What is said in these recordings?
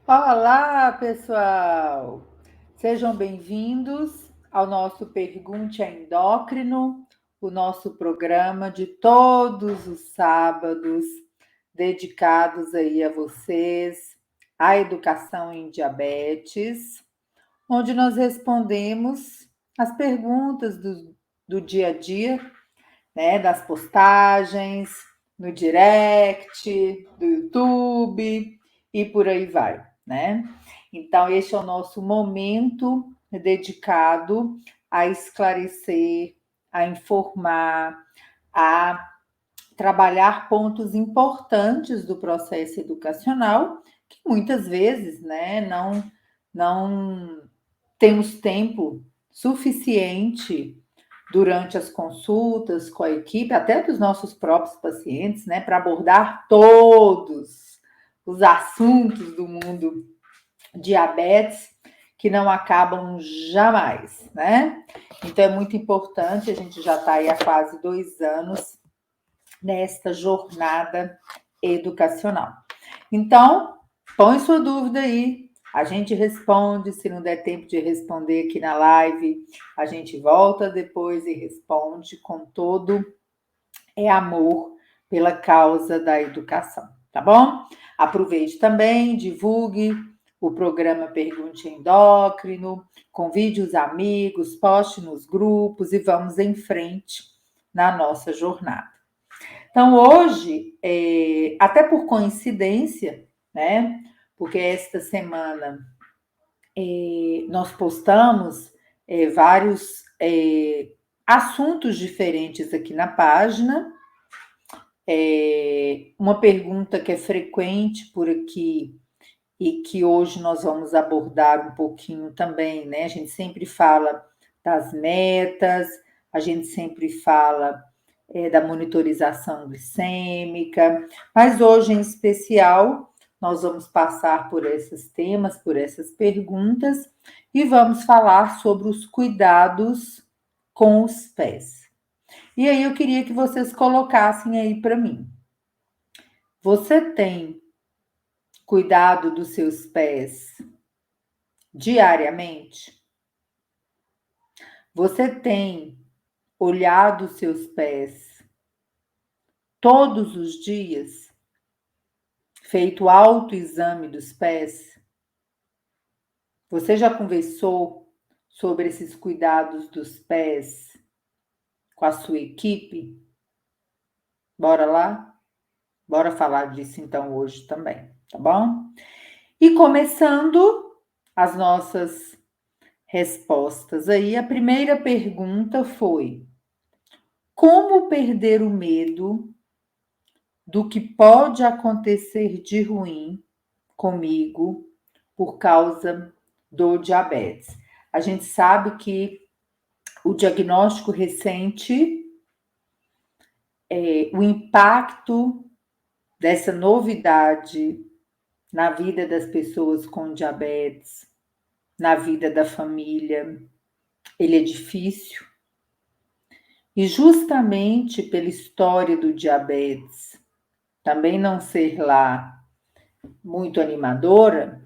Olá, pessoal! Sejam bem-vindos ao nosso Pergunte a Endócrino, o nosso programa de todos os sábados, dedicados aí a vocês, à educação em diabetes, onde nós respondemos as perguntas do dia a dia, né, das postagens, no direct, do YouTube e por aí vai, né? Então, este é o nosso momento dedicado a esclarecer, a informar, a trabalhar pontos importantes do processo educacional, que muitas vezes, né, não temos tempo suficiente durante as consultas com a equipe, até dos nossos próprios pacientes, né, para abordar todos os assuntos do mundo diabetes que não acabam jamais, né? Então é muito importante, a gente já está aí há quase 2 anos nesta jornada educacional. Então, põe sua dúvida aí, a gente responde, se não der tempo de responder aqui na live, a gente volta depois e responde com todo amor pela causa da educação, tá bom? Aproveite também, divulgue o programa Pergunte Endócrino, convide os amigos, poste nos grupos e vamos em frente na nossa jornada. Então, hoje, até por coincidência, né? Porque esta semana nós postamos vários assuntos diferentes aqui na página. Uma pergunta que é frequente por aqui e que hoje nós vamos abordar um pouquinho também, né? A gente sempre fala das metas, a gente sempre fala da monitorização glicêmica, mas hoje em especial nós vamos passar por esses temas, por essas perguntas e vamos falar sobre os cuidados com os pés. E aí eu queria que vocês colocassem aí para mim. Você tem cuidado dos seus pés diariamente? Você tem olhado os seus pés todos os dias? Feito autoexame dos pés? Você já conversou sobre esses cuidados dos pés com a sua equipe? Bora lá? Bora falar disso então hoje também, tá bom? E começando as nossas respostas aí, a primeira pergunta foi: como perder o medo do que pode acontecer de ruim comigo por causa do diabetes? A gente sabe que o diagnóstico recente, o impacto dessa novidade na vida das pessoas com diabetes, na vida da família, ele é difícil. E justamente pela história do diabetes também não ser lá muito animadora,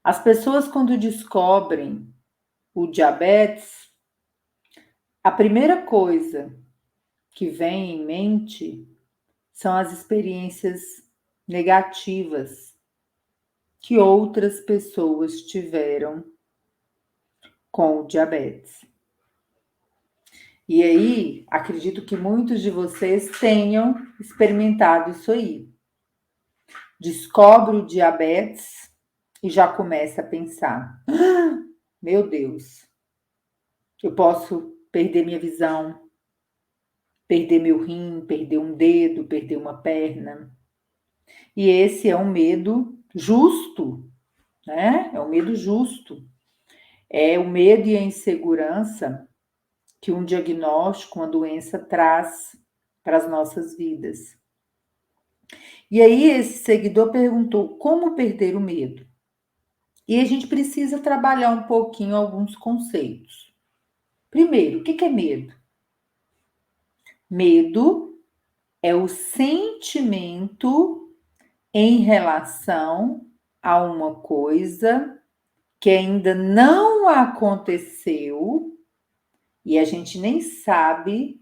as pessoas quando descobrem o diabetes, a primeira coisa que vem em mente são as experiências negativas que outras pessoas tiveram com o diabetes. E aí, acredito que muitos de vocês tenham experimentado isso aí. Descobre o diabetes e já começa a pensar: meu Deus, eu posso perder minha visão, perder meu rim, perder um dedo, perder uma perna. E esse é um medo justo, né? É um medo justo. É o medo e a insegurança que um diagnóstico, uma doença traz para as nossas vidas. E aí esse seguidor perguntou: como perder o medo? E a gente precisa trabalhar um pouquinho alguns conceitos. Primeiro, o que é medo? Medo é o sentimento em relação a uma coisa que ainda não aconteceu e a gente nem sabe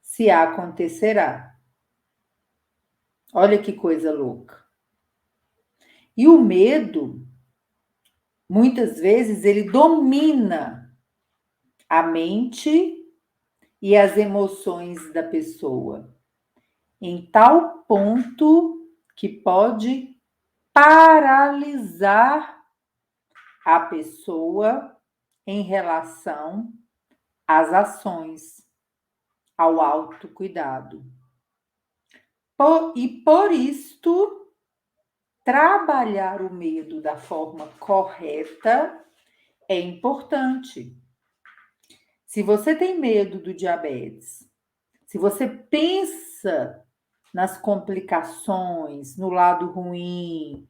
se acontecerá. Olha que coisa louca. E o medo, muitas vezes, ele domina a mente e as emoções da pessoa, em tal ponto que pode paralisar a pessoa em relação às ações, ao autocuidado. E por isto, trabalhar o medo da forma correta é importante. Se você tem medo do diabetes, se você pensa nas complicações, no lado ruim,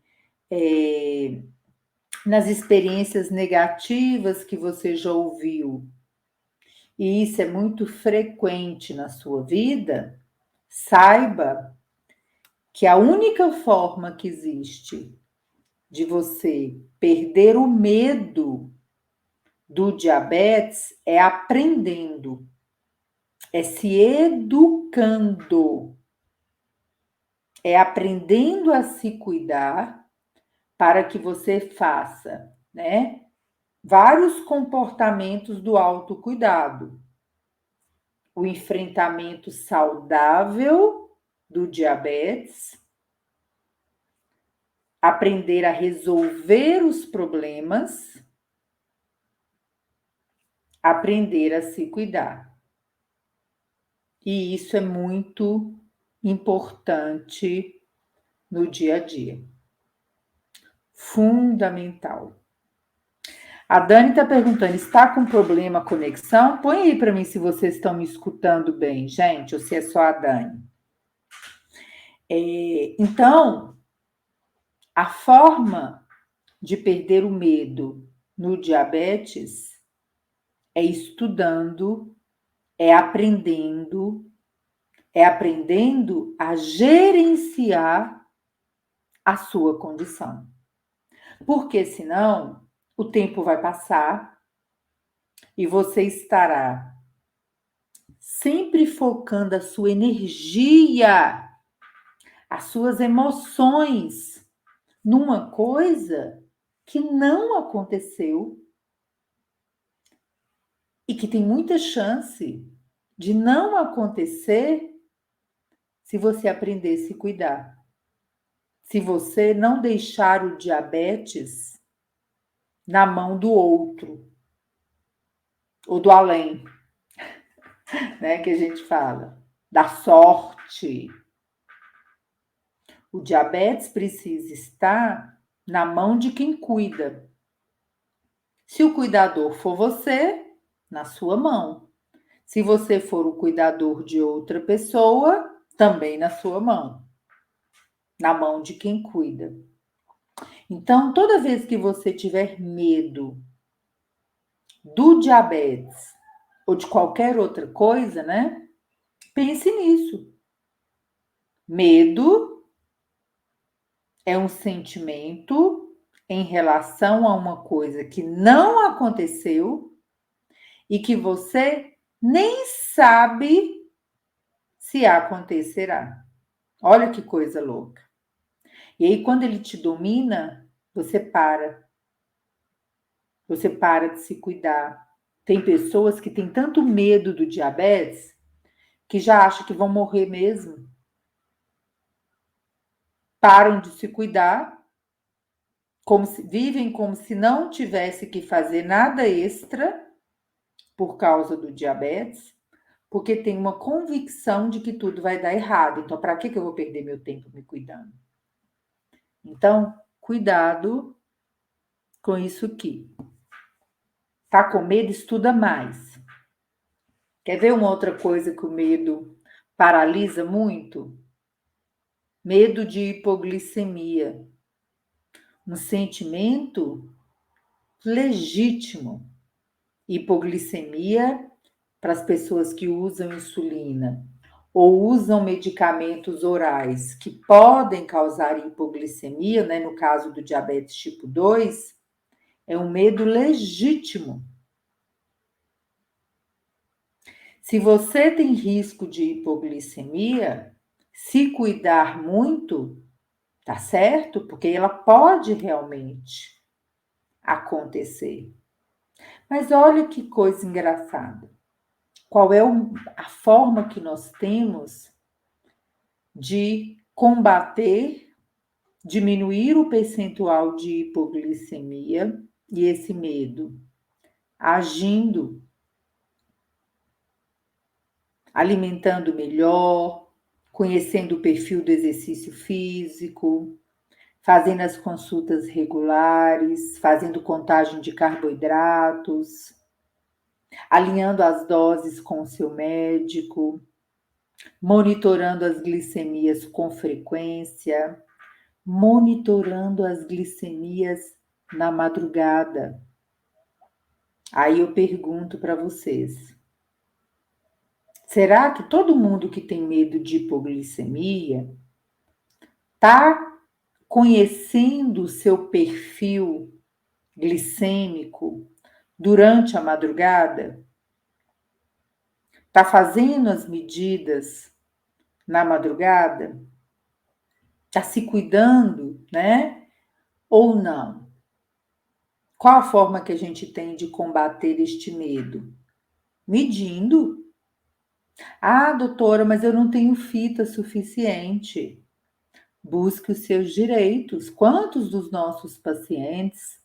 nas experiências negativas que você já ouviu, e isso é muito frequente na sua vida, saiba que a única forma que existe de você perder o medo do diabetes é aprendendo, é se educando, é aprendendo a se cuidar para que você faça, né, vários comportamentos do autocuidado. O enfrentamento saudável do diabetes, aprender a resolver os problemas, aprender a se cuidar. E isso é muito importante no dia a dia. Fundamental. A Dani está perguntando, está com problema a conexão? Põe aí para mim se vocês estão me escutando bem, gente, ou se é só a Dani. Então, a forma de perder o medo no diabetes é estudando, é aprendendo a gerenciar a sua condição. Porque senão o tempo vai passar e você estará sempre focando a sua energia, as suas emoções numa coisa que não aconteceu e que tem muita chance de não acontecer se você aprender a se cuidar. Se você não deixar o diabetes na mão do outro, ou do além, né, que a gente fala, da sorte. O diabetes precisa estar na mão de quem cuida. Se o cuidador for você, na sua mão. Se você for o cuidador de outra pessoa, também na sua mão. Na mão de quem cuida. Então, toda vez que você tiver medo do diabetes ou de qualquer outra coisa, né? Pense nisso. Medo é um sentimento em relação a uma coisa que não aconteceu e que você nem sabe se acontecerá. Olha que coisa louca. E aí, quando ele te domina, você para. Você para de se cuidar. Tem pessoas que têm tanto medo do diabetes que já acham que vão morrer mesmo. Param de se cuidar, vivem como se não tivesse que fazer nada extra por causa do diabetes, porque tem uma convicção de que tudo vai dar errado. Então, para que eu vou perder meu tempo me cuidando? Então, cuidado com isso aqui. Tá com medo? Estuda mais. Quer ver uma outra coisa que o medo paralisa muito? Medo de hipoglicemia. Um sentimento legítimo. Hipoglicemia para as pessoas que usam insulina. ou usam medicamentos orais que podem causar hipoglicemia, né, no caso do diabetes tipo 2, é um medo legítimo. Se você tem risco de hipoglicemia, se cuidar muito, tá certo? Porque ela pode realmente acontecer. Mas olha que coisa engraçada. Qual é a forma que nós temos de combater, diminuir o percentual de hipoglicemia e esse medo? Agindo, alimentando melhor, conhecendo o perfil do exercício físico, fazendo as consultas regulares, fazendo contagem de carboidratos, alinhando as doses com o seu médico, monitorando as glicemias com frequência, monitorando as glicemias na madrugada. Aí eu pergunto para vocês: será que todo mundo que tem medo de hipoglicemia está conhecendo o seu perfil glicêmico durante a madrugada? Está fazendo as medidas na madrugada? Está se cuidando, né? Ou não? Qual a forma que a gente tem de combater este medo? Medindo. Ah, doutora, mas eu não tenho fita suficiente. Busque os seus direitos. Quantos dos nossos pacientes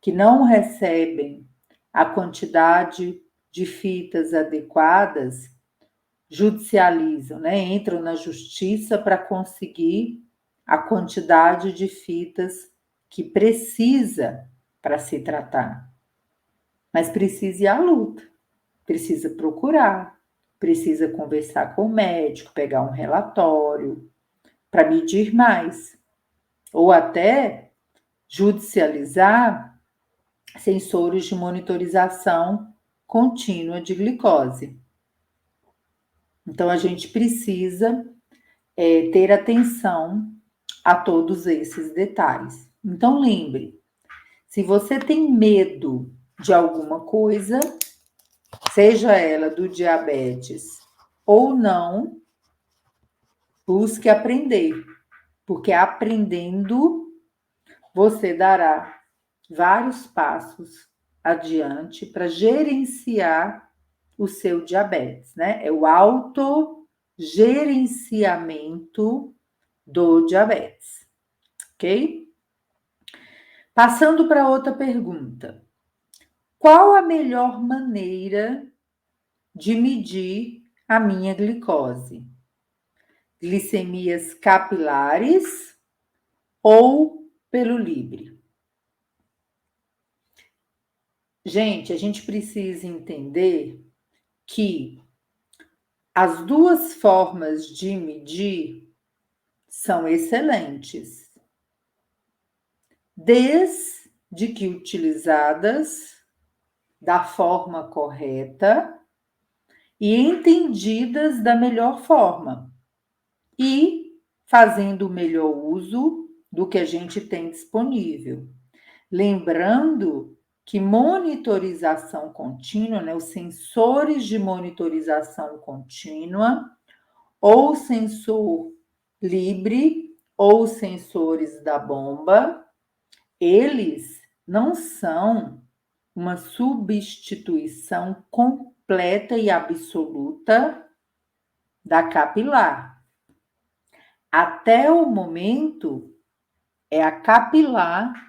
que não recebem a quantidade de fitas adequadas judicializam, né? Entram na justiça para conseguir a quantidade de fitas que precisa para se tratar. Mas precisa ir à luta, precisa procurar, precisa conversar com o médico, pegar um relatório para medir mais, ou até judicializar sensores de monitorização contínua de glicose. Então, a gente precisa ter atenção a todos esses detalhes. Então, lembre, se você tem medo de alguma coisa, seja ela do diabetes ou não, busque aprender, porque aprendendo você dará vários passos adiante para gerenciar o seu diabetes, né? É o autogerenciamento do diabetes, ok? Passando para outra pergunta. Qual a melhor maneira de medir a minha glicose? Glicemias capilares ou pelo Libre? Gente, a gente precisa entender que as duas formas de medir são excelentes, desde que utilizadas da forma correta e entendidas da melhor forma, e fazendo o melhor uso do que a gente tem disponível. Lembrando que monitorização contínua, né, os sensores de monitorização contínua, ou sensor Libre, ou sensores da bomba, eles não são uma substituição completa e absoluta da capilar. Até o momento, é a capilar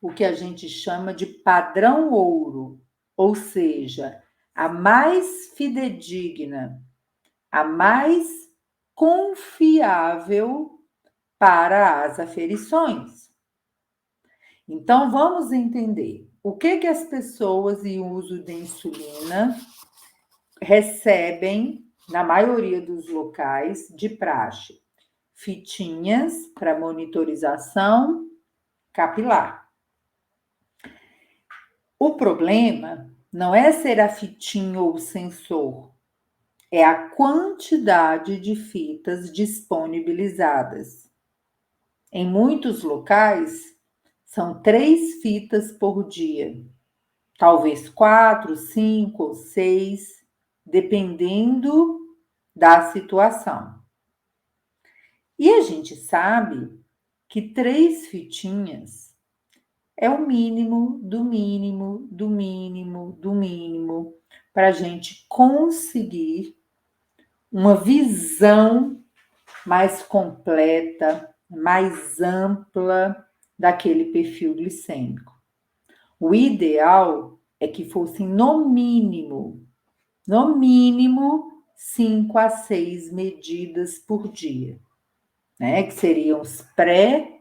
o que a gente chama de padrão ouro, ou seja, a mais fidedigna, a mais confiável para as aferições. Então, vamos entender o que as pessoas em uso de insulina recebem, na maioria dos locais, de praxe. Fitinhas para monitorização capilar. O problema não é ser a fitinha ou o sensor. é a quantidade de fitas disponibilizadas. Em muitos locais, são 3 fitas por dia, talvez 4, 5 ou 6, dependendo da situação. E a gente sabe que 3 fitinhas é o mínimo, do mínimo, do mínimo, do mínimo, para a gente conseguir uma visão mais completa, mais ampla daquele perfil glicêmico. O ideal é que fossem no mínimo 5 a 6 medidas por dia, né? Que seriam os pré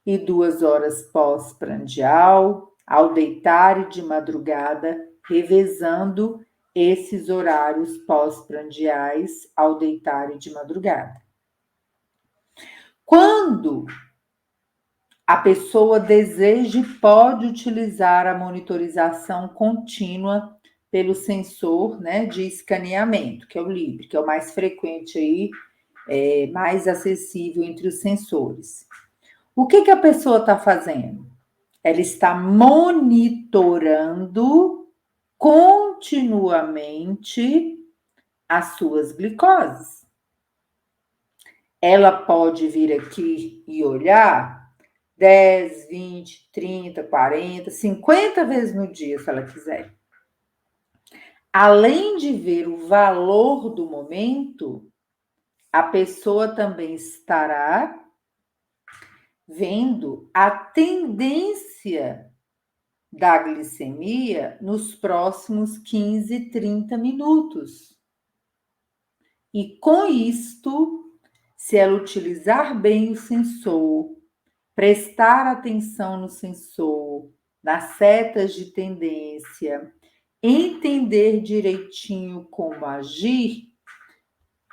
e 2 horas pós-prandial, ao deitar e de madrugada, revezando esses horários pós-prandiais ao deitar e de madrugada. Quando a pessoa deseja e pode utilizar a monitorização contínua pelo sensor, né, de escaneamento, que é o Libre, que é o mais frequente aí, mais acessível entre os sensores. O que a pessoa está fazendo? Ela está monitorando continuamente as suas glicoses. Ela pode vir aqui e olhar 10, 20, 30, 40, 50 vezes no dia, se ela quiser. Além de ver o valor do momento, a pessoa também estará vendo a tendência da glicemia nos próximos 15, 30 minutos. E com isto, se ela utilizar bem o sensor, prestar atenção no sensor, nas setas de tendência, entender direitinho como agir,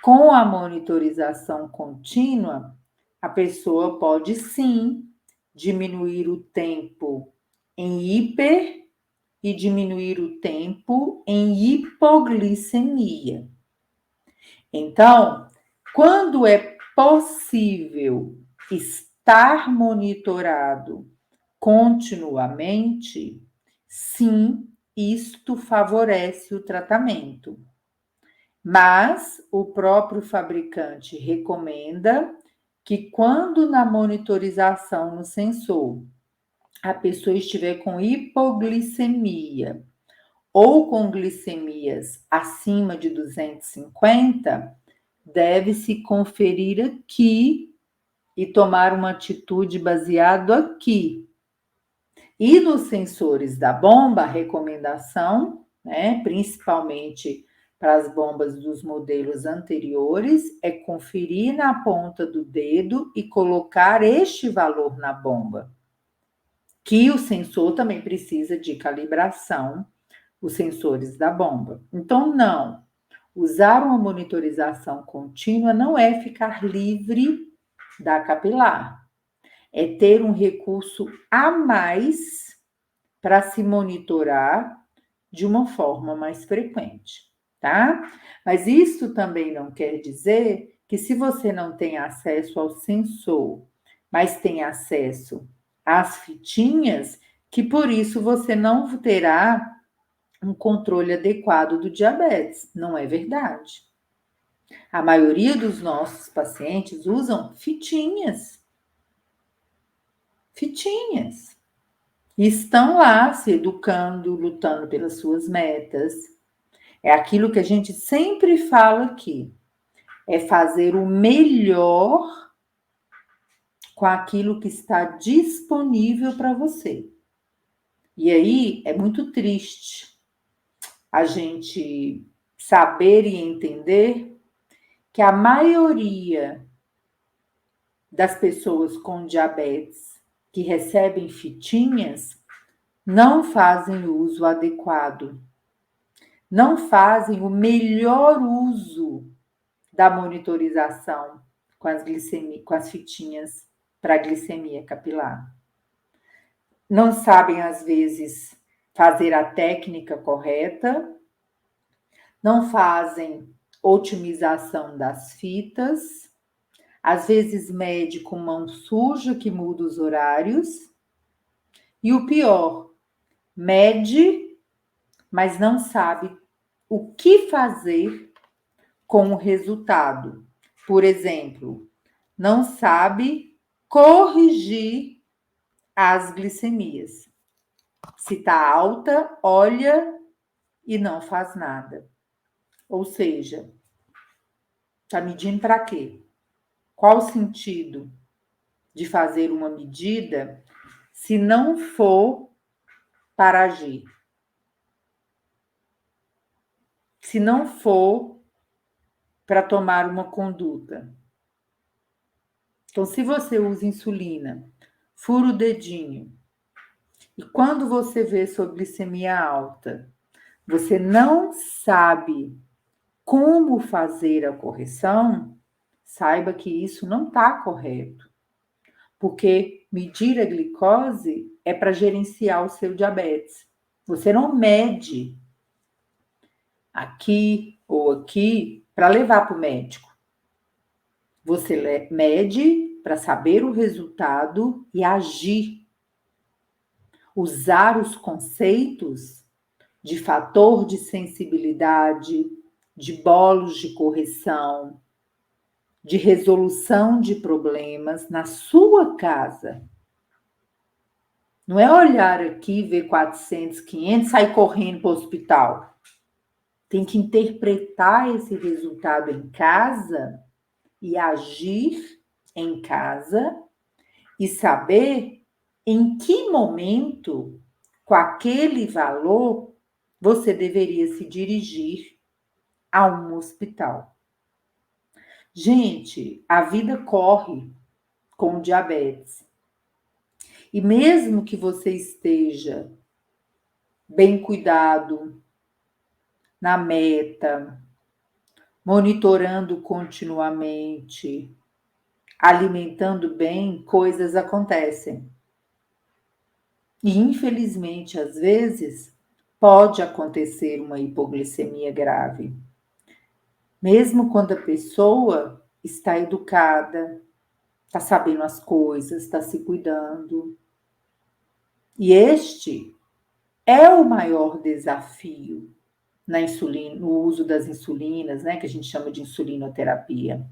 com a monitorização contínua, a pessoa pode sim diminuir o tempo em hiper e diminuir o tempo em hipoglicemia. Então, quando é possível estar monitorado continuamente, sim, isto favorece o tratamento. Mas o próprio fabricante recomenda que quando na monitorização no sensor a pessoa estiver com hipoglicemia ou com glicemias acima de 250, deve-se conferir aqui e tomar uma atitude baseado aqui. E nos sensores da bomba, a recomendação, né, principalmente para as bombas dos modelos anteriores, é conferir na ponta do dedo e colocar este valor na bomba. Que o sensor também precisa de calibração, os sensores da bomba. Então, não. Usar uma monitorização contínua não é ficar livre da capilar. É ter um recurso a mais para se monitorar de uma forma mais frequente, tá? Mas isso também não quer dizer que se você não tem acesso ao sensor, mas tem acesso às fitinhas, que por isso você não terá um controle adequado do diabetes. Não é verdade. A maioria dos nossos pacientes usam fitinhas. Fitinhas. E estão lá se educando, lutando pelas suas metas. É aquilo que a gente sempre fala aqui. É fazer o melhor com aquilo que está disponível para você. E aí é muito triste a gente saber e entender que a maioria das pessoas com diabetes que recebem fitinhas não fazem o uso adequado, não fazem o melhor uso da monitorização com as fitinhas para glicemia capilar. Não sabem, às vezes, fazer a técnica correta, não fazem otimização das fitas, às vezes mede com mão suja que muda os horários, e o pior, mede, mas não sabe o que fazer com o resultado. Por exemplo, não sabe corrigir as glicemias. Se está alta, olha e não faz nada. Ou seja, está medindo para quê? Qual o sentido de fazer uma medida se não for para agir? Se não for para tomar uma conduta. Então, se você usa insulina, fura o dedinho, e quando você vê sua glicemia alta, você não sabe como fazer a correção, saiba que isso não está correto. Porque medir a glicose é para gerenciar o seu diabetes. Você não mede aqui ou aqui para levar para o médico. Você mede para saber o resultado e agir. Usar os conceitos de fator de sensibilidade, de bolos de correção, de resolução de problemas na sua casa. Não é olhar aqui, ver 400, 500, sair correndo para o hospital. Tem que interpretar esse resultado em casa e agir em casa e saber em que momento, com aquele valor, você deveria se dirigir a um hospital. Gente, a vida corre com diabetes. E mesmo que você esteja bem cuidado, na meta, monitorando continuamente, alimentando bem, coisas acontecem. E, infelizmente, às vezes, pode acontecer uma hipoglicemia grave. Mesmo quando a pessoa está educada, está sabendo as coisas, está se cuidando. E este é o maior desafio na insulina, no uso das insulinas, né, que a gente chama de insulinoterapia.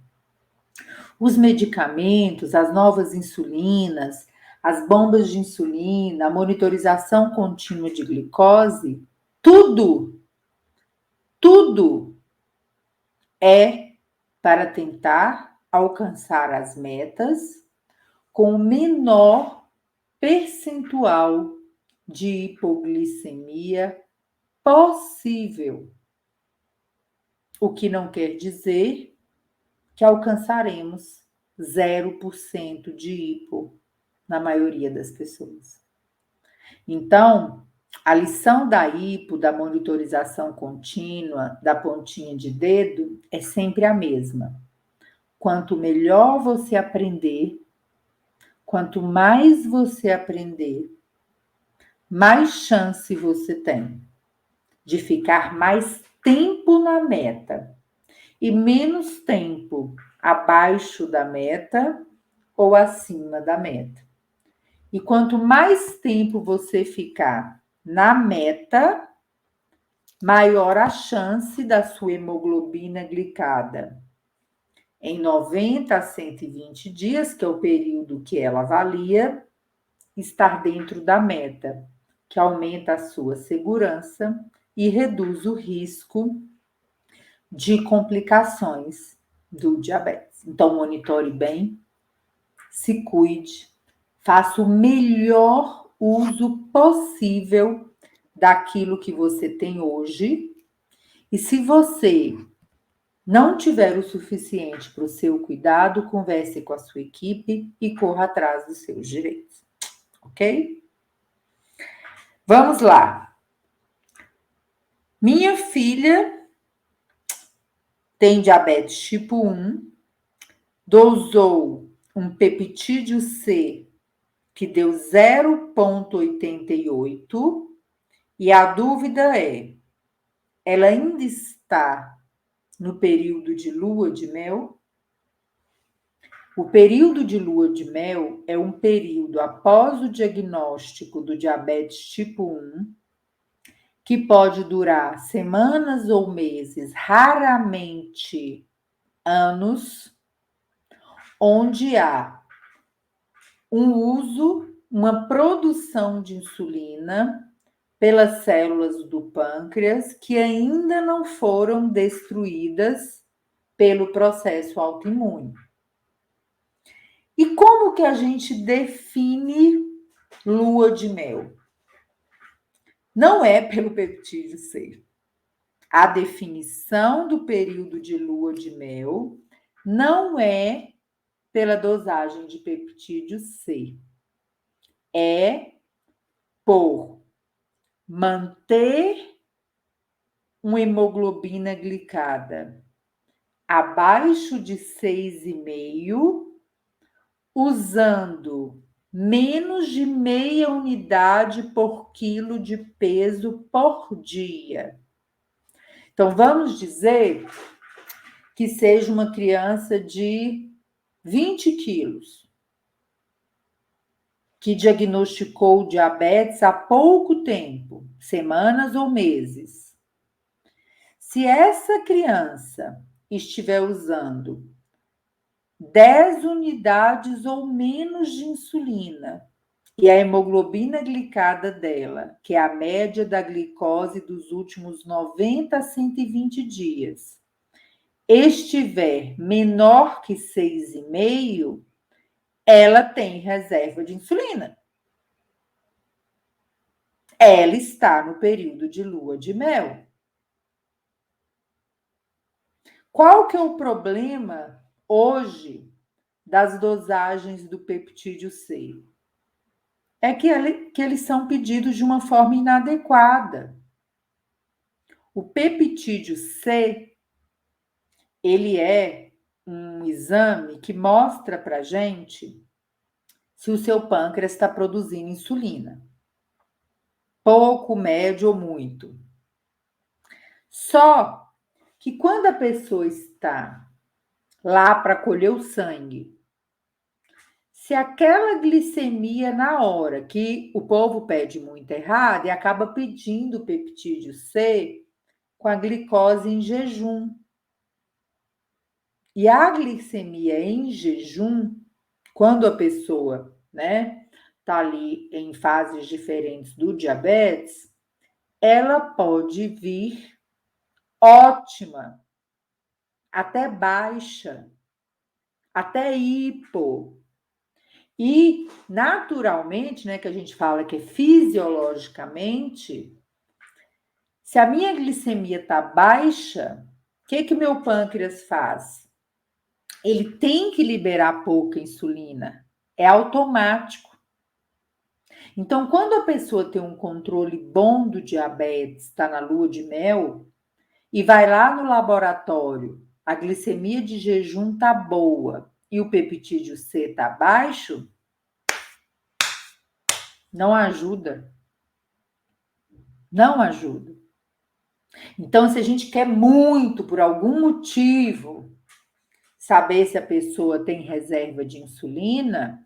Os medicamentos, as novas insulinas, as bombas de insulina, a monitorização contínua de glicose, tudo é para tentar alcançar as metas com o menor percentual de hipoglicemia possível. O que não quer dizer que alcançaremos 0% de hipo na maioria das pessoas. Então, a lição da hipo, da monitorização contínua, da pontinha de dedo, é sempre a mesma. Quanto melhor você aprender, quanto mais você aprender, mais chance você tem de ficar mais tempo na meta e menos tempo abaixo da meta ou acima da meta. E quanto mais tempo você ficar na meta, maior a chance da sua hemoglobina glicada em 90 a 120 dias, que é o período que ela avalia, estar dentro da meta, que aumenta a sua segurança e reduz o risco de complicações do diabetes. Então, monitore bem, se cuide, faça o melhor uso possível daquilo que você tem hoje. E se você não tiver o suficiente para o seu cuidado, converse com a sua equipe e corra atrás dos seus direitos. Ok? Vamos lá. Minha filha tem diabetes tipo 1, dosou um peptídeo C que deu 0,88 e a dúvida é, ela ainda está no período de lua de mel? O período de lua de mel é um período após o diagnóstico do diabetes tipo 1, que pode durar semanas ou meses, raramente anos, onde há um uso, uma produção de insulina pelas células do pâncreas que ainda não foram destruídas pelo processo autoimune. E como que a gente define lua de mel? Não é pelo peptídeo C. A definição do período de lua de mel não é pela dosagem de peptídeo C. É por manter uma hemoglobina glicada abaixo de 6,5, usando menos de meia unidade por quilo de peso por dia. Então, vamos dizer que seja uma criança de 20 quilos, que diagnosticou diabetes há pouco tempo, semanas ou meses. Se essa criança estiver usando 10 unidades ou menos de insulina, e a hemoglobina glicada dela, que é a média da glicose dos últimos 90 a 120 dias, estiver menor que 6,5, ela tem reserva de insulina. Ela está no período de lua de mel. Qual que é o problema hoje das dosagens do peptídeo C? É que eles são pedidos de uma forma inadequada. O peptídeo C, ele é um exame que mostra para a gente se o seu pâncreas está produzindo insulina. Pouco, médio ou muito. Só que quando a pessoa está lá para colher o sangue, se aquela glicemia na hora, que o povo pede muito errado e acaba pedindo o peptídeo C com a glicose em jejum. E a glicemia em jejum, quando a pessoa, né, tá ali em fases diferentes do diabetes, ela pode vir ótima, até baixa, até hipo. E naturalmente, né, que a gente fala que é fisiologicamente, se a minha glicemia está baixa, o que o meu pâncreas faz? Ele tem que liberar pouca insulina. É automático. Então, quando a pessoa tem um controle bom do diabetes, está na lua de mel, e vai lá no laboratório, a glicemia de jejum está boa e o peptídeo C está baixo, não ajuda. Não ajuda. Então, se a gente quer muito, por algum motivo, saber se a pessoa tem reserva de insulina,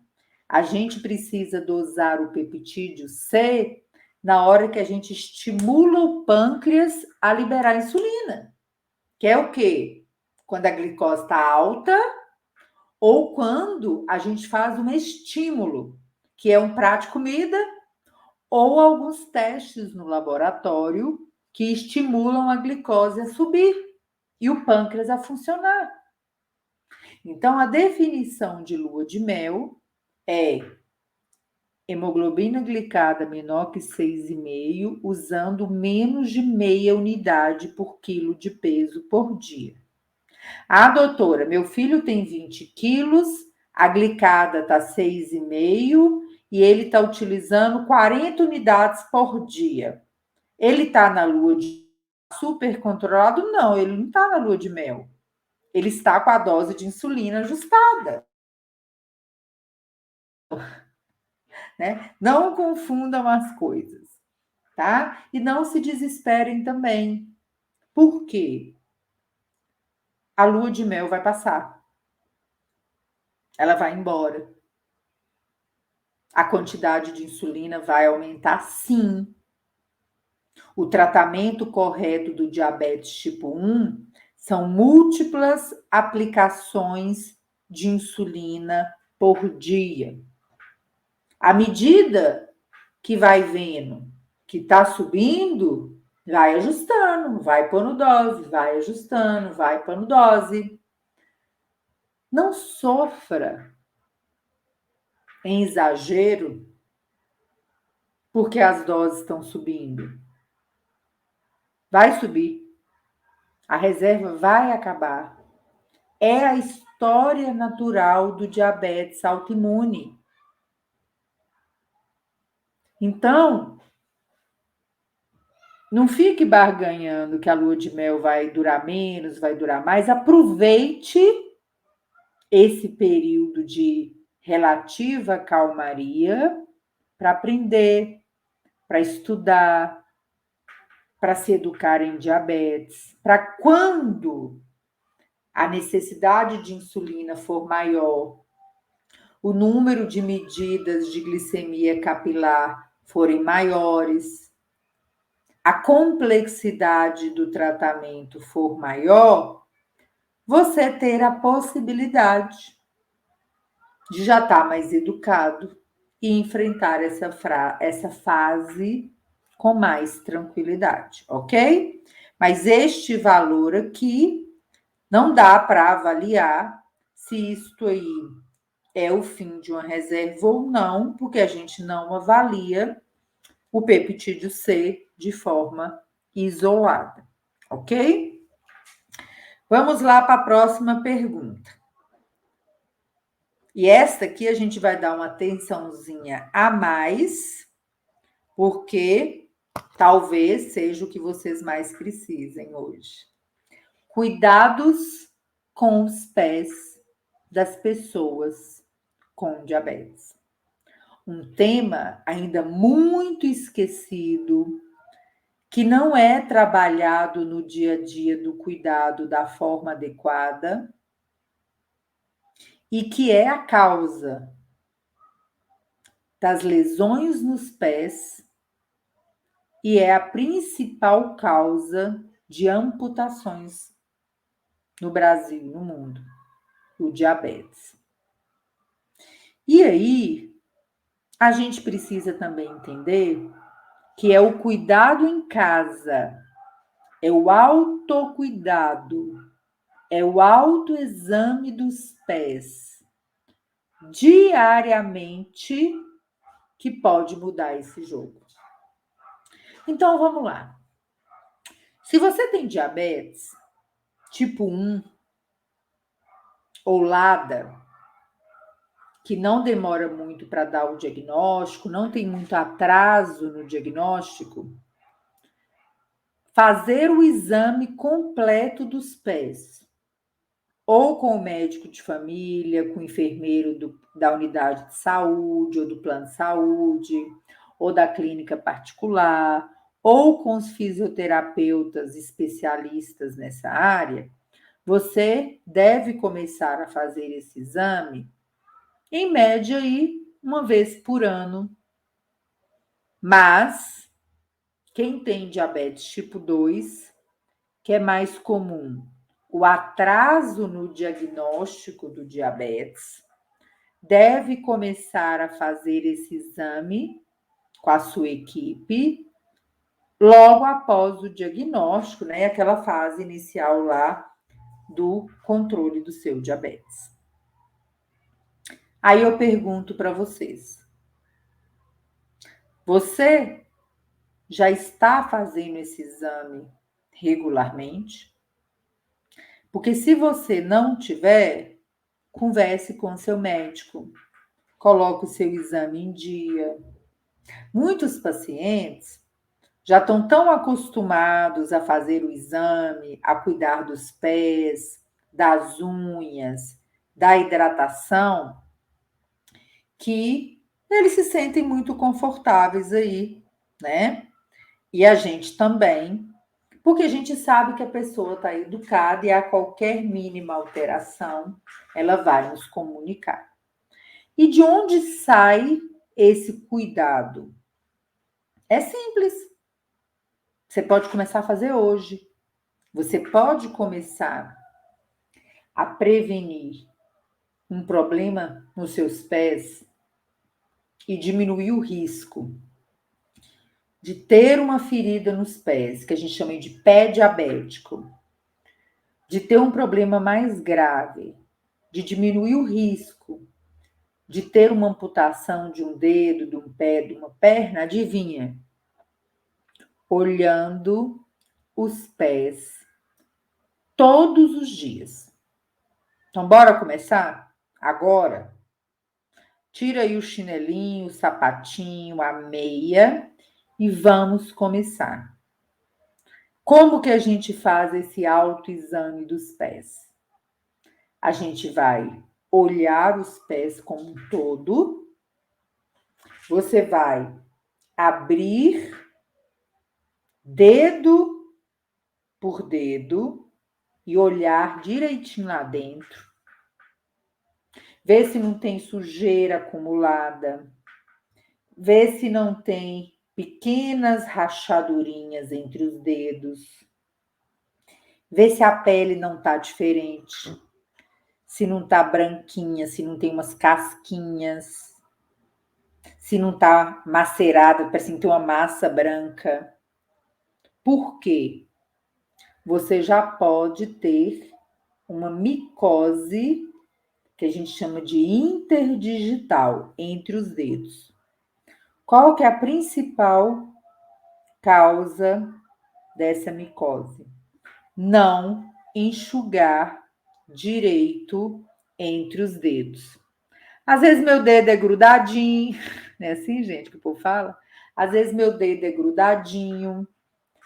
a gente precisa dosar o peptídeo C na hora que a gente estimula o pâncreas a liberar insulina. Que é o quê? Quando a glicose está alta ou quando a gente faz um estímulo, que é um prato de comida ou alguns testes no laboratório que estimulam a glicose a subir e o pâncreas a funcionar. Então, a definição de lua de mel é hemoglobina glicada menor que 6,5, usando menos de meia unidade por quilo de peso por dia. Ah, doutora, meu filho tem 20 quilos, a glicada está 6,5 e ele está utilizando 40 unidades por dia. Ele está na lua de super controlado? Não, ele não está na lua de mel. Ele está com a dose de insulina ajustada. Né? Não confundam as coisas, tá? E não se desesperem também. Por quê? a lua de mel vai passar. Ela vai embora. A quantidade de insulina vai aumentar, sim. O tratamento correto do diabetes tipo 1 são múltiplas aplicações de insulina por dia. À medida que vai vendo que está subindo, vai ajustando, vai pondo dose, vai ajustando, vai pondo dose. Não sofra em exagero porque as doses estão subindo. Vai subir. A reserva vai acabar. É a história natural do diabetes autoimune. Então, não fique barganhando que a lua de mel vai durar menos, vai durar mais. Aproveite esse período de relativa calmaria para aprender, para estudar, para se educar em diabetes, para quando a necessidade de insulina for maior, o número de medidas de glicemia capilar forem maiores, a complexidade do tratamento for maior, você ter a possibilidade de já estar mais educado e enfrentar essa fase com mais tranquilidade, ok? Mas este valor aqui não dá para avaliar se isto aí é o fim de uma reserva ou não, porque a gente não avalia o peptídeo C de forma isolada, ok? Vamos lá para a próxima pergunta. E esta aqui a gente vai dar uma atençãozinha a mais, porque talvez seja o que vocês mais precisem hoje. Cuidados com os pés das pessoas com diabetes. Um tema ainda muito esquecido, que não é trabalhado no dia a dia do cuidado da forma adequada e que é a causa das lesões nos pés e é a principal causa de amputações no Brasil e no mundo, o diabetes. E aí, a gente precisa também entender que é o cuidado em casa, é o autocuidado, é o autoexame dos pés, diariamente, que pode mudar esse jogo. Então, vamos lá. Se você tem diabetes tipo 1 ou LADA, que não demora muito para dar o diagnóstico, não tem muito atraso no diagnóstico, fazer o exame completo dos pés, ou com o médico de família, com o enfermeiro da unidade de saúde, ou do plano de saúde, ou da clínica particular, ou com os fisioterapeutas especialistas nessa área, você deve começar a fazer esse exame, em média, aí, uma vez por ano. Mas, quem tem diabetes tipo 2, que é mais comum, o atraso no diagnóstico do diabetes, deve começar a fazer esse exame com a sua equipe logo após o diagnóstico, né? Aquela fase inicial lá do controle do seu diabetes. Aí eu pergunto para vocês: você já está fazendo esse exame regularmente? Porque se você não tiver, converse com seu médico, coloque o seu exame em dia. Muitos pacientes já estão tão acostumados a fazer o exame, a cuidar dos pés, das unhas, da hidratação, que eles se sentem muito confortáveis aí, né? E a gente também Porque a gente sabe que a pessoa está educada e a qualquer mínima alteração, ela vai nos comunicar. E de onde sai esse cuidado? É simples. Você pode começar a fazer hoje. Você pode começar a prevenir um problema nos seus pés e diminuir o risco de ter uma ferida nos pés, que a gente chama de pé diabético, de ter um problema mais grave, de diminuir o risco de ter uma amputação de um dedo, de um pé, de uma perna, adivinha? Olhando os pés todos os dias. Então, bora começar? Agora. Tira aí o chinelinho, o sapatinho, a meia e vamos começar. Como que a gente faz esse autoexame dos pés? A gente vai olhar os pés como um todo. Você vai abrir dedo por dedo e olhar direitinho lá dentro. Ver se não tem sujeira acumulada. Ver se não tem pequenas rachadurinhas entre os dedos. Ver se a pele não tá diferente. Se não tá branquinha, se não tem umas casquinhas. Se não tá macerada, parece que tem uma massa branca. Por quê? Você já pode ter uma micose, que a gente chama de interdigital, entre os dedos. Qual que é a principal causa dessa micose? Não enxugar direito entre os dedos. Às vezes meu dedo é grudadinho, não é assim, gente, que o povo fala? Às vezes meu dedo é grudadinho,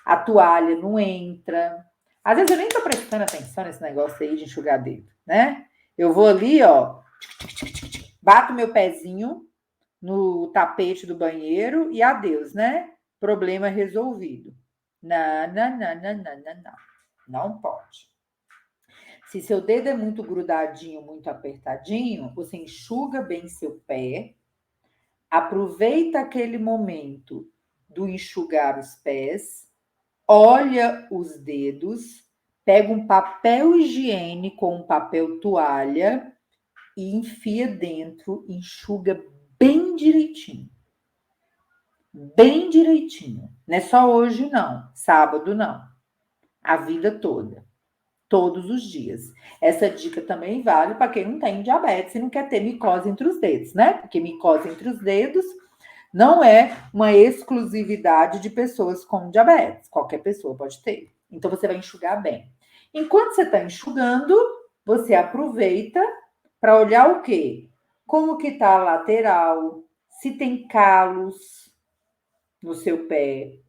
a toalha não entra. Às vezes eu nem tô prestando atenção nesse negócio aí de enxugar dedo, né? Eu vou ali, ó, bato meu pezinho no tapete do banheiro e adeus, né? Problema resolvido. Não, não, não, não, não, não, não. Não pode. Se seu dedo é muito grudadinho, muito apertadinho, você enxuga bem seu pé, aproveita aquele momento do enxugar os pés, olha os dedos, pega um papel higiênico ou um papel toalha e enfia dentro, enxuga bem direitinho. Bem direitinho. Não é só hoje, não. Sábado, não. A vida toda. Todos os dias. Essa dica também vale para quem não tem diabetes e não quer ter micose entre os dedos, né? Porque micose entre os dedos não é uma exclusividade de pessoas com diabetes. Qualquer pessoa pode ter. Então, você vai enxugar bem. Enquanto você está enxugando, você aproveita para olhar o quê? Como que está a lateral, se tem calos no seu pé,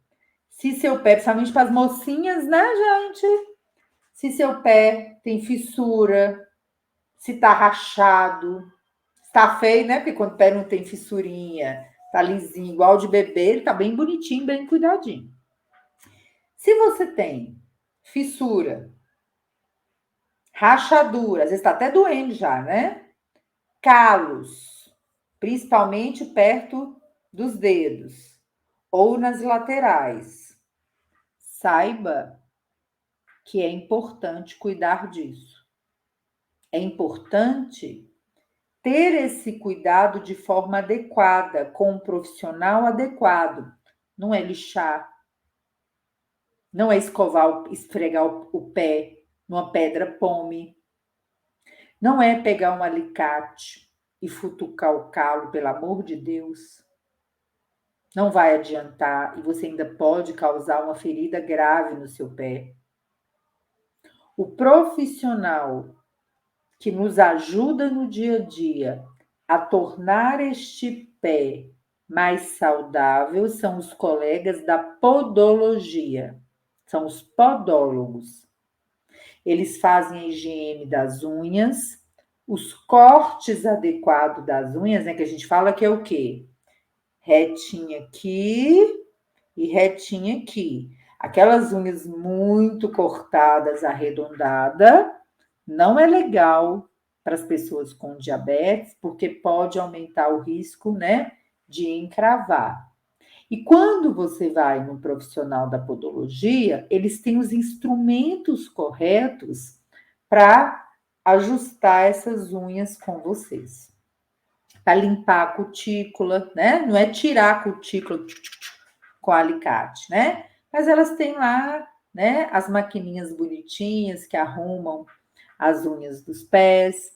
se seu pé, principalmente para as mocinhas, né, gente? Se seu pé tem fissura, se está rachado, está feio, né? Porque quando o pé não tem fissurinha, tá lisinho, igual de bebê, ele tá bem bonitinho, bem cuidadinho. Se você tem fissura, rachadura, às vezes tá até doendo já, né? Calos, principalmente perto dos dedos ou nas laterais. Saiba que é importante cuidar disso. É importante ter esse cuidado de forma adequada, com um profissional adequado. Não é lixar, não é esfregar o pé numa pedra pome, não é pegar um alicate e futucar o calo, pelo amor de Deus. Não vai adiantar e você ainda pode causar uma ferida grave no seu pé. O profissional que nos ajuda no dia a dia a tornar este pé mais saudável são os colegas da podologia, são os podólogos. Eles fazem a higiene das unhas, os cortes adequados das unhas, né, que a gente fala que é o quê? Retinha aqui e retinha aqui. Aquelas unhas muito cortadas, arredondada, não é legal para as pessoas com diabetes, porque pode aumentar o risco, né, de encravar. E quando você vai no profissional da podologia, eles têm os instrumentos corretos para ajustar essas unhas com vocês. Para limpar a cutícula, né? Não é tirar a cutícula com alicate, né? Mas elas têm lá, né, as maquininhas bonitinhas que arrumam as unhas dos pés.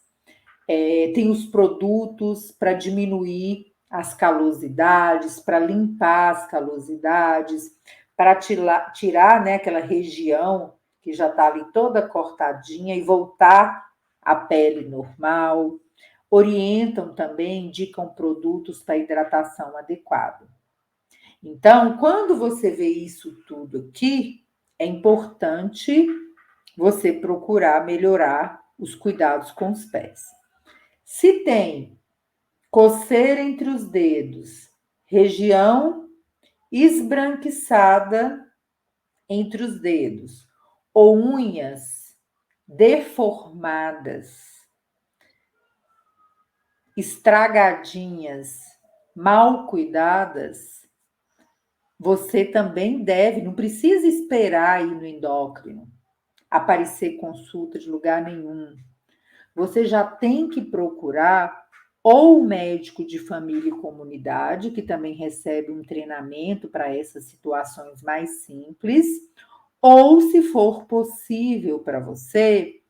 Tem os produtos para diminuir as calosidades, para limpar as calosidades, para tirar, né, aquela região que já está ali toda cortadinha e voltar à pele normal. Orientam também, indicam produtos para hidratação adequada. Então, quando você vê isso tudo aqui, é importante você procurar melhorar os cuidados com os pés. Se tem coceira entre os dedos, região esbranquiçada entre os dedos, ou unhas deformadas, estragadinhas, mal cuidadas, você também deve, não precisa esperar ir no endócrino, aparecer consulta de lugar nenhum. Você já tem que procurar ou o médico de família e comunidade, que também recebe um treinamento para essas situações mais simples, ou, se for possível para você,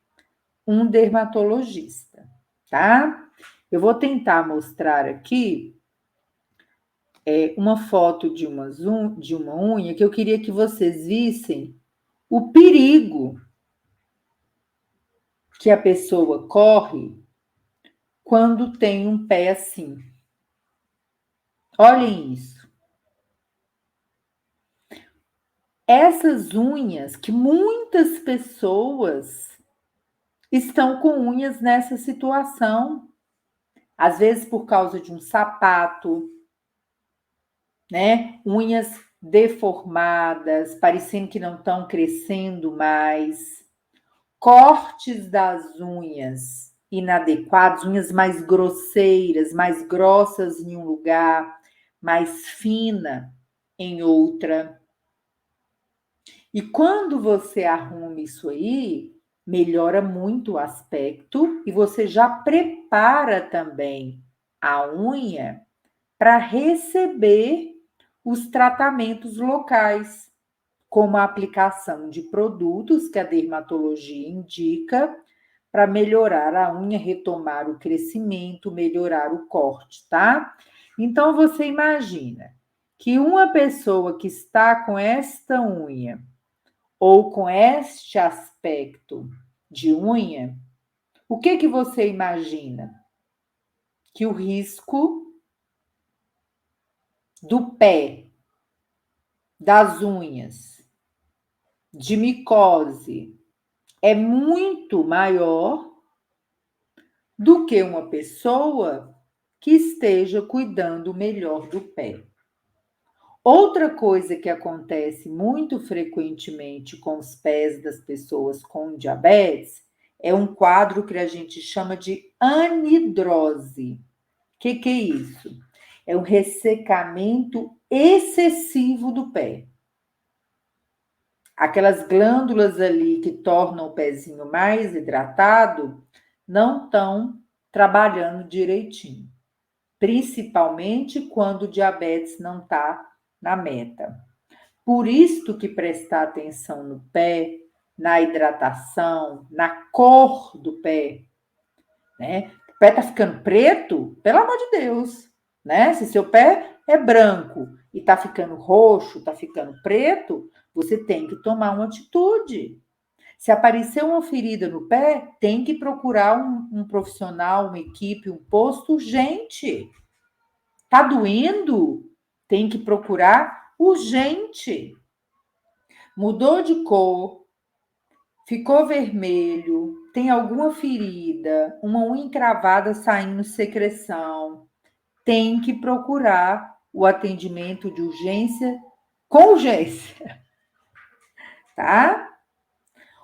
um dermatologista, tá? Eu vou tentar mostrar aqui uma foto de uma unha que eu queria que vocês vissem o perigo que a pessoa corre quando tem um pé assim. Olhem isso. Essas unhas que muitas pessoas estão com unhas nessa situação. Às vezes por causa de um sapato, né? Unhas deformadas, parecendo que não estão crescendo mais. Cortes das unhas inadequados, unhas mais grosseiras, mais grossas em um lugar, mais fina em outra. E quando você arruma isso aí, melhora muito o aspecto e você já prepara também a unha para receber os tratamentos locais, como a aplicação de produtos que a dermatologia indica para melhorar a unha, retomar o crescimento, melhorar o corte, tá? Então você imagina que uma pessoa que está com esta unha ou com este aspecto de unha, o que você imagina? Que o risco do pé, das unhas, de micose é muito maior do que uma pessoa que esteja cuidando melhor do pé. Outra coisa que acontece muito frequentemente com os pés das pessoas com diabetes é um quadro que a gente chama de anidrose. O que é isso? É um ressecamento excessivo do pé. Aquelas glândulas ali que tornam o pezinho mais hidratado não estão trabalhando direitinho, principalmente quando o diabetes não está na meta. Por isso que prestar atenção no pé, na hidratação, na cor do pé, né? O pé tá ficando preto, pelo amor de Deus, né? Se seu pé é branco e tá ficando roxo, tá ficando preto, você tem que tomar uma atitude. Se aparecer uma ferida no pé, tem que procurar um profissional, uma equipe, um posto urgente. Tá doendo? Tem que procurar urgente. Mudou de cor, ficou vermelho, tem alguma ferida, uma unha encravada saindo secreção, tem que procurar o atendimento de urgência com urgência. tá?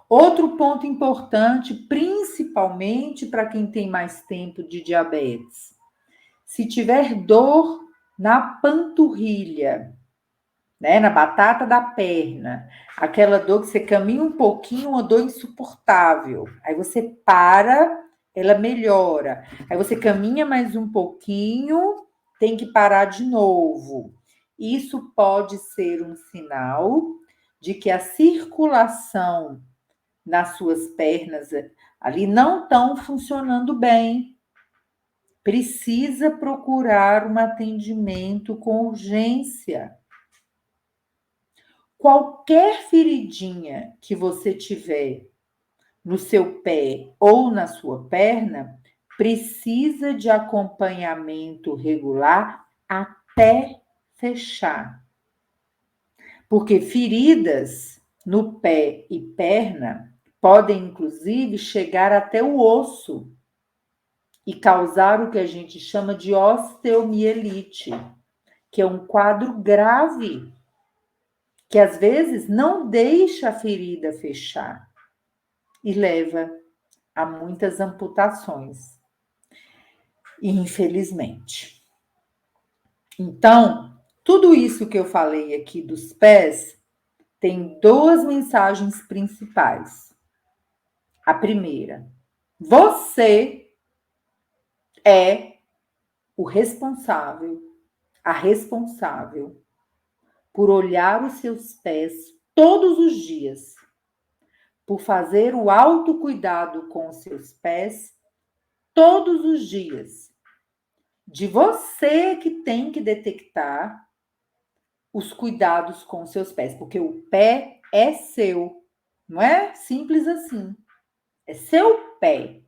Outro ponto importante, principalmente para quem tem mais tempo de diabetes. Se tiver dor na panturrilha, né, na batata da perna, aquela dor que você caminha um pouquinho, uma dor insuportável. Aí você para, ela melhora. Aí você caminha mais um pouquinho, tem que parar de novo. Isso pode ser um sinal de que a circulação nas suas pernas ali não estão funcionando bem. Precisa procurar um atendimento com urgência. Qualquer feridinha que você tiver no seu pé ou na sua perna precisa de acompanhamento regular até fechar. Porque feridas no pé e perna podem, inclusive, chegar até o osso e causar o que a gente chama de osteomielite, que é um quadro grave, que às vezes não deixa a ferida fechar e leva a muitas amputações, infelizmente. Então, tudo isso que eu falei aqui dos pés tem duas mensagens principais. A primeira, você é o responsável, a responsável por olhar os seus pés todos os dias, por fazer o autocuidado com os seus pés todos os dias. De você que tem que detectar os cuidados com os seus pés, porque o pé é seu, não é simples assim. É seu pé,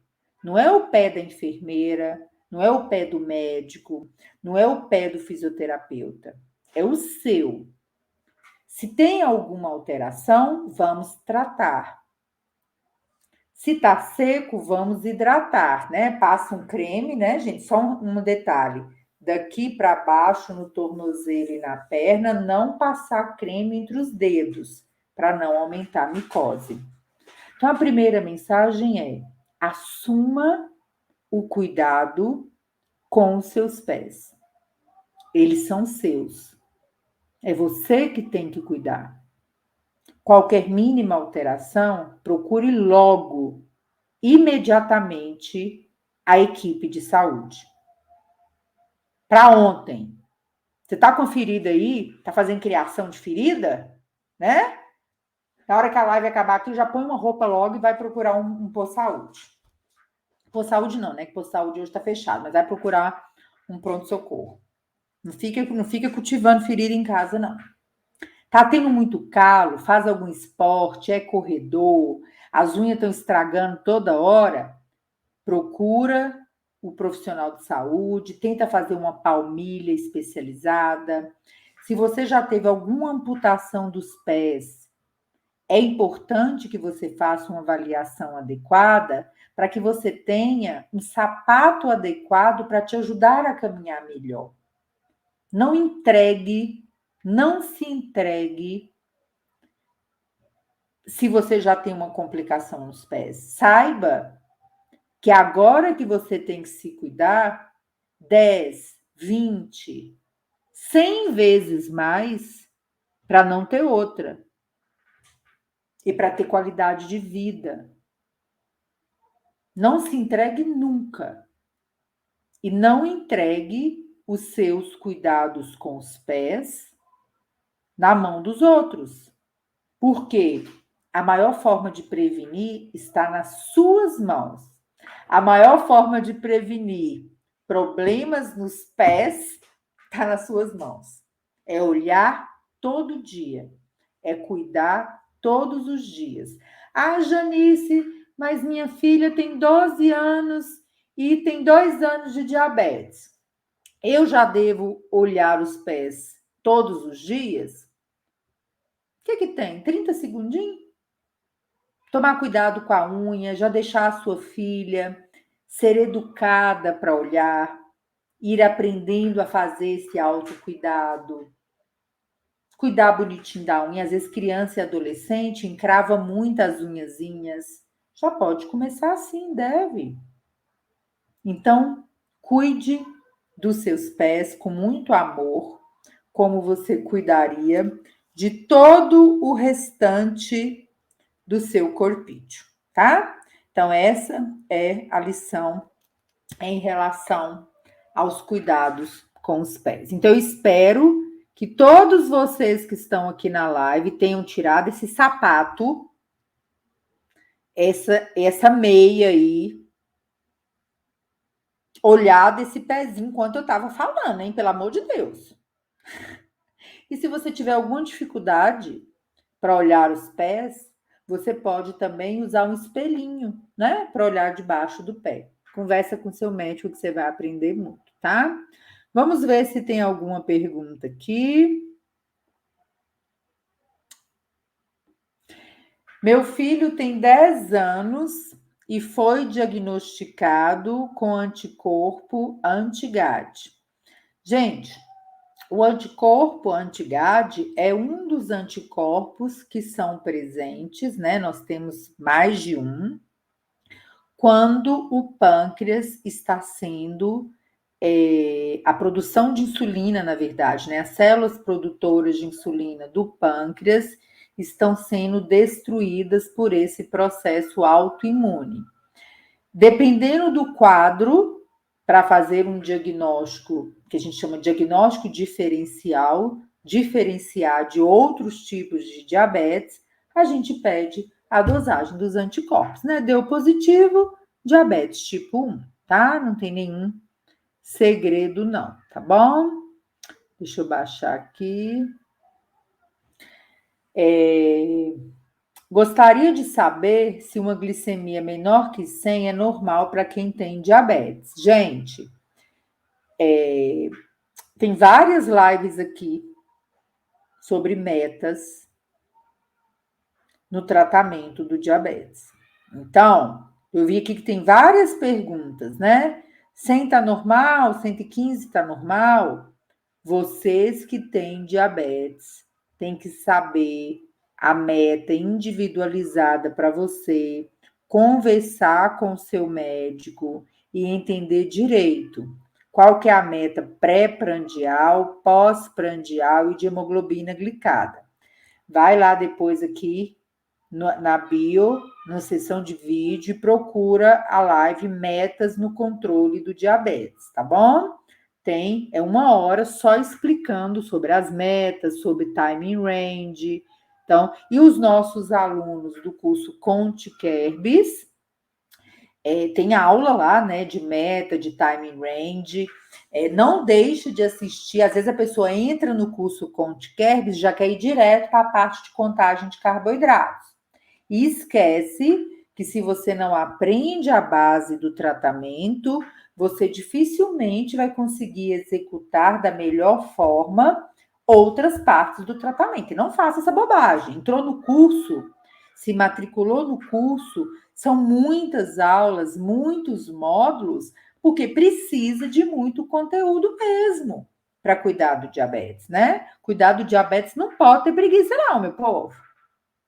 não é o pé da enfermeira, não é o pé do médico, não é o pé do fisioterapeuta, é o seu. Se tem alguma alteração, vamos tratar. Se tá seco, vamos hidratar, né? Passa um creme, né, gente? Só um detalhe. Daqui para baixo, no tornozelo e na perna, não passar creme entre os dedos, para não aumentar a micose. Então, a primeira mensagem é: assuma o cuidado com os seus pés. Eles são seus. É você que tem que cuidar. Qualquer mínima alteração, procure logo, imediatamente, a equipe de saúde. Para ontem. Você está com ferida aí? Está fazendo criação de ferida? Né? Na hora que a live acabar aqui, já põe uma roupa logo e vai procurar um posto saúde. Posto saúde não, né? Que posto saúde hoje está fechado, mas vai procurar um pronto-socorro. Não fica cultivando ferida em casa, não. Tá tendo muito calo, faz algum esporte, é corredor, as unhas estão estragando toda hora, procura o profissional de saúde, tenta fazer uma palmilha especializada. Se você já teve alguma amputação dos pés, é importante que você faça uma avaliação adequada para que você tenha um sapato adequado para te ajudar a caminhar melhor. Não se entregue se você já tem uma complicação nos pés. Saiba que agora que você tem que se cuidar, 10, 20, 100 vezes mais para não ter outra. E para ter qualidade de vida. Não se entregue nunca. E não entregue os seus cuidados com os pés na mão dos outros. Porque a maior forma de prevenir está nas suas mãos. A maior forma de prevenir problemas nos pés está nas suas mãos. É olhar todo dia. É cuidar todos os dias. Ah, Janice, mas minha filha tem 12 anos e tem 2 anos de diabetes. Eu já devo olhar os pés todos os dias? O que tem? 30 segundinhos? Tomar cuidado com a unha, já deixar a sua filha ser educada para olhar, ir aprendendo a fazer esse autocuidado. cuidar bonitinho da unha. Às vezes criança e adolescente encrava muito as unhazinhas. Já pode começar assim, deve. Então, cuide dos seus pés com muito amor, como você cuidaria de todo o restante do seu corpício, tá? Então, essa é a lição em relação aos cuidados com os pés. Então, eu espero que todos vocês que estão aqui na live tenham tirado esse sapato, essa meia aí, olhado esse pezinho enquanto eu estava falando, hein? Pelo amor de Deus. E se você tiver alguma dificuldade para olhar os pés, você pode também usar um espelhinho, né? Para olhar debaixo do pé. Conversa com seu médico que você vai aprender muito, tá? Vamos ver se tem alguma pergunta aqui. Meu filho tem 10 anos e foi diagnosticado com anticorpo anti-GAD. Gente, o anticorpo anti-GAD é um dos anticorpos que são presentes, né? Nós temos mais de um, quando o pâncreas está sendo a produção de insulina, na verdade, né? As células produtoras de insulina do pâncreas estão sendo destruídas por esse processo autoimune. Dependendo do quadro, para fazer um diagnóstico, que a gente chama de diagnóstico diferencial, diferenciar de outros tipos de diabetes, a gente pede a dosagem dos anticorpos, né? Deu positivo, diabetes tipo 1, tá? Não tem nenhum segredo não, tá bom? Deixa eu baixar aqui. Gostaria de saber se uma glicemia menor que 100 é normal para quem tem diabetes. Gente, tem várias lives aqui sobre metas no tratamento do diabetes. Então, eu vi aqui que tem várias perguntas, né? 100 tá normal? 115 tá normal? Vocês que têm diabetes têm que saber a meta individualizada para você, conversar com o seu médico e entender direito qual que é a meta pré-prandial, pós-prandial e de hemoglobina glicada. Vai lá depois aqui na bio, na seção de vídeo, e procura a live Metas no Controle do Diabetes, tá bom? É 1 hora só explicando sobre as metas, sobre time range. Então, e os nossos alunos do curso Conte Kerbis, tem aula lá, né, de meta, de time range. Não deixe de assistir. Às vezes a pessoa entra no curso Conte Kerbis e já quer ir direto para a parte de contagem de carboidratos. E esquece que se você não aprende a base do tratamento, você dificilmente vai conseguir executar da melhor forma outras partes do tratamento. E não faça essa bobagem. Entrou no curso, se matriculou no curso, são muitas aulas, muitos módulos, porque precisa de muito conteúdo mesmo para cuidar do diabetes, né? Cuidar do diabetes não pode ter preguiça não, meu povo.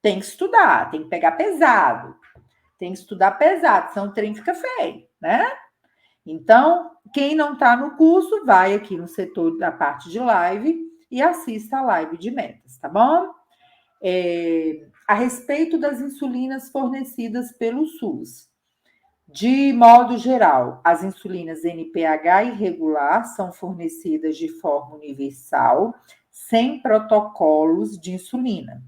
Tem que estudar, tem que pegar pesado. Tem que estudar pesado, senão o trem fica feio, né? Então, quem não está no curso, vai aqui no setor da parte de live e assista a live de metas, tá bom? A respeito das insulinas fornecidas pelo SUS. De modo geral, as insulinas NPH irregular são fornecidas de forma universal, sem protocolos de insulina.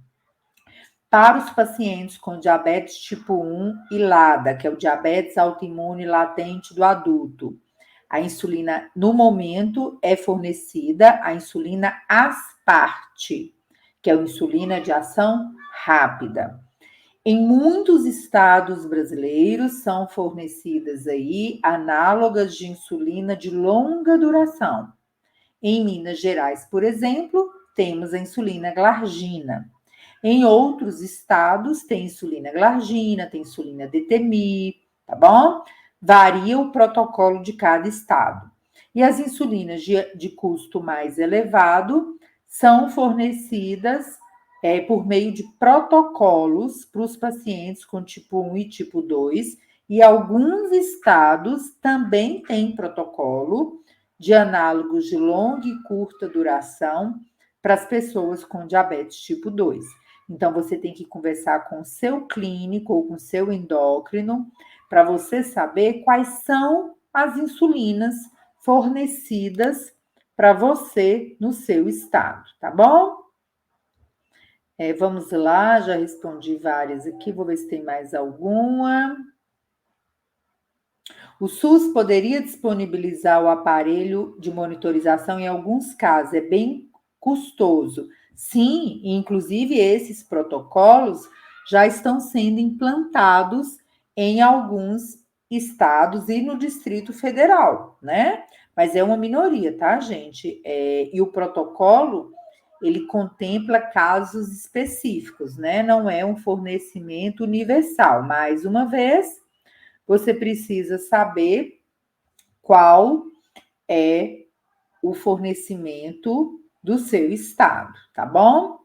Para os pacientes com diabetes tipo 1 e LADA, que é o diabetes autoimune latente do adulto, a insulina, no momento, é fornecida a insulina Asparte, que é a insulina de ação rápida. Em muitos estados brasileiros são fornecidas aí análogas de insulina de longa duração. Em Minas Gerais, por exemplo, temos a insulina glargina. Em outros estados tem insulina glargina, tem insulina DTMI, tá bom? Varia o protocolo de cada estado. E as insulinas de custo mais elevado são fornecidas por meio de protocolos para os pacientes com tipo 1 e tipo 2, e alguns estados também têm protocolo de análogos de longa e curta duração para as pessoas com diabetes tipo 2. Então, você tem que conversar com o seu clínico ou com o seu endócrino para você saber quais são as insulinas fornecidas para você no seu estado, tá bom? Vamos lá, já respondi várias aqui, vou ver se tem mais alguma. O SUS poderia disponibilizar o aparelho de monitorização em alguns casos, é bem custoso. Sim, inclusive esses protocolos já estão sendo implantados em alguns estados e no Distrito Federal, né? Mas é uma minoria, tá, gente? E o protocolo, ele contempla casos específicos, né? Não é um fornecimento universal. Mais uma vez, você precisa saber qual é o fornecimento do seu estado, tá bom?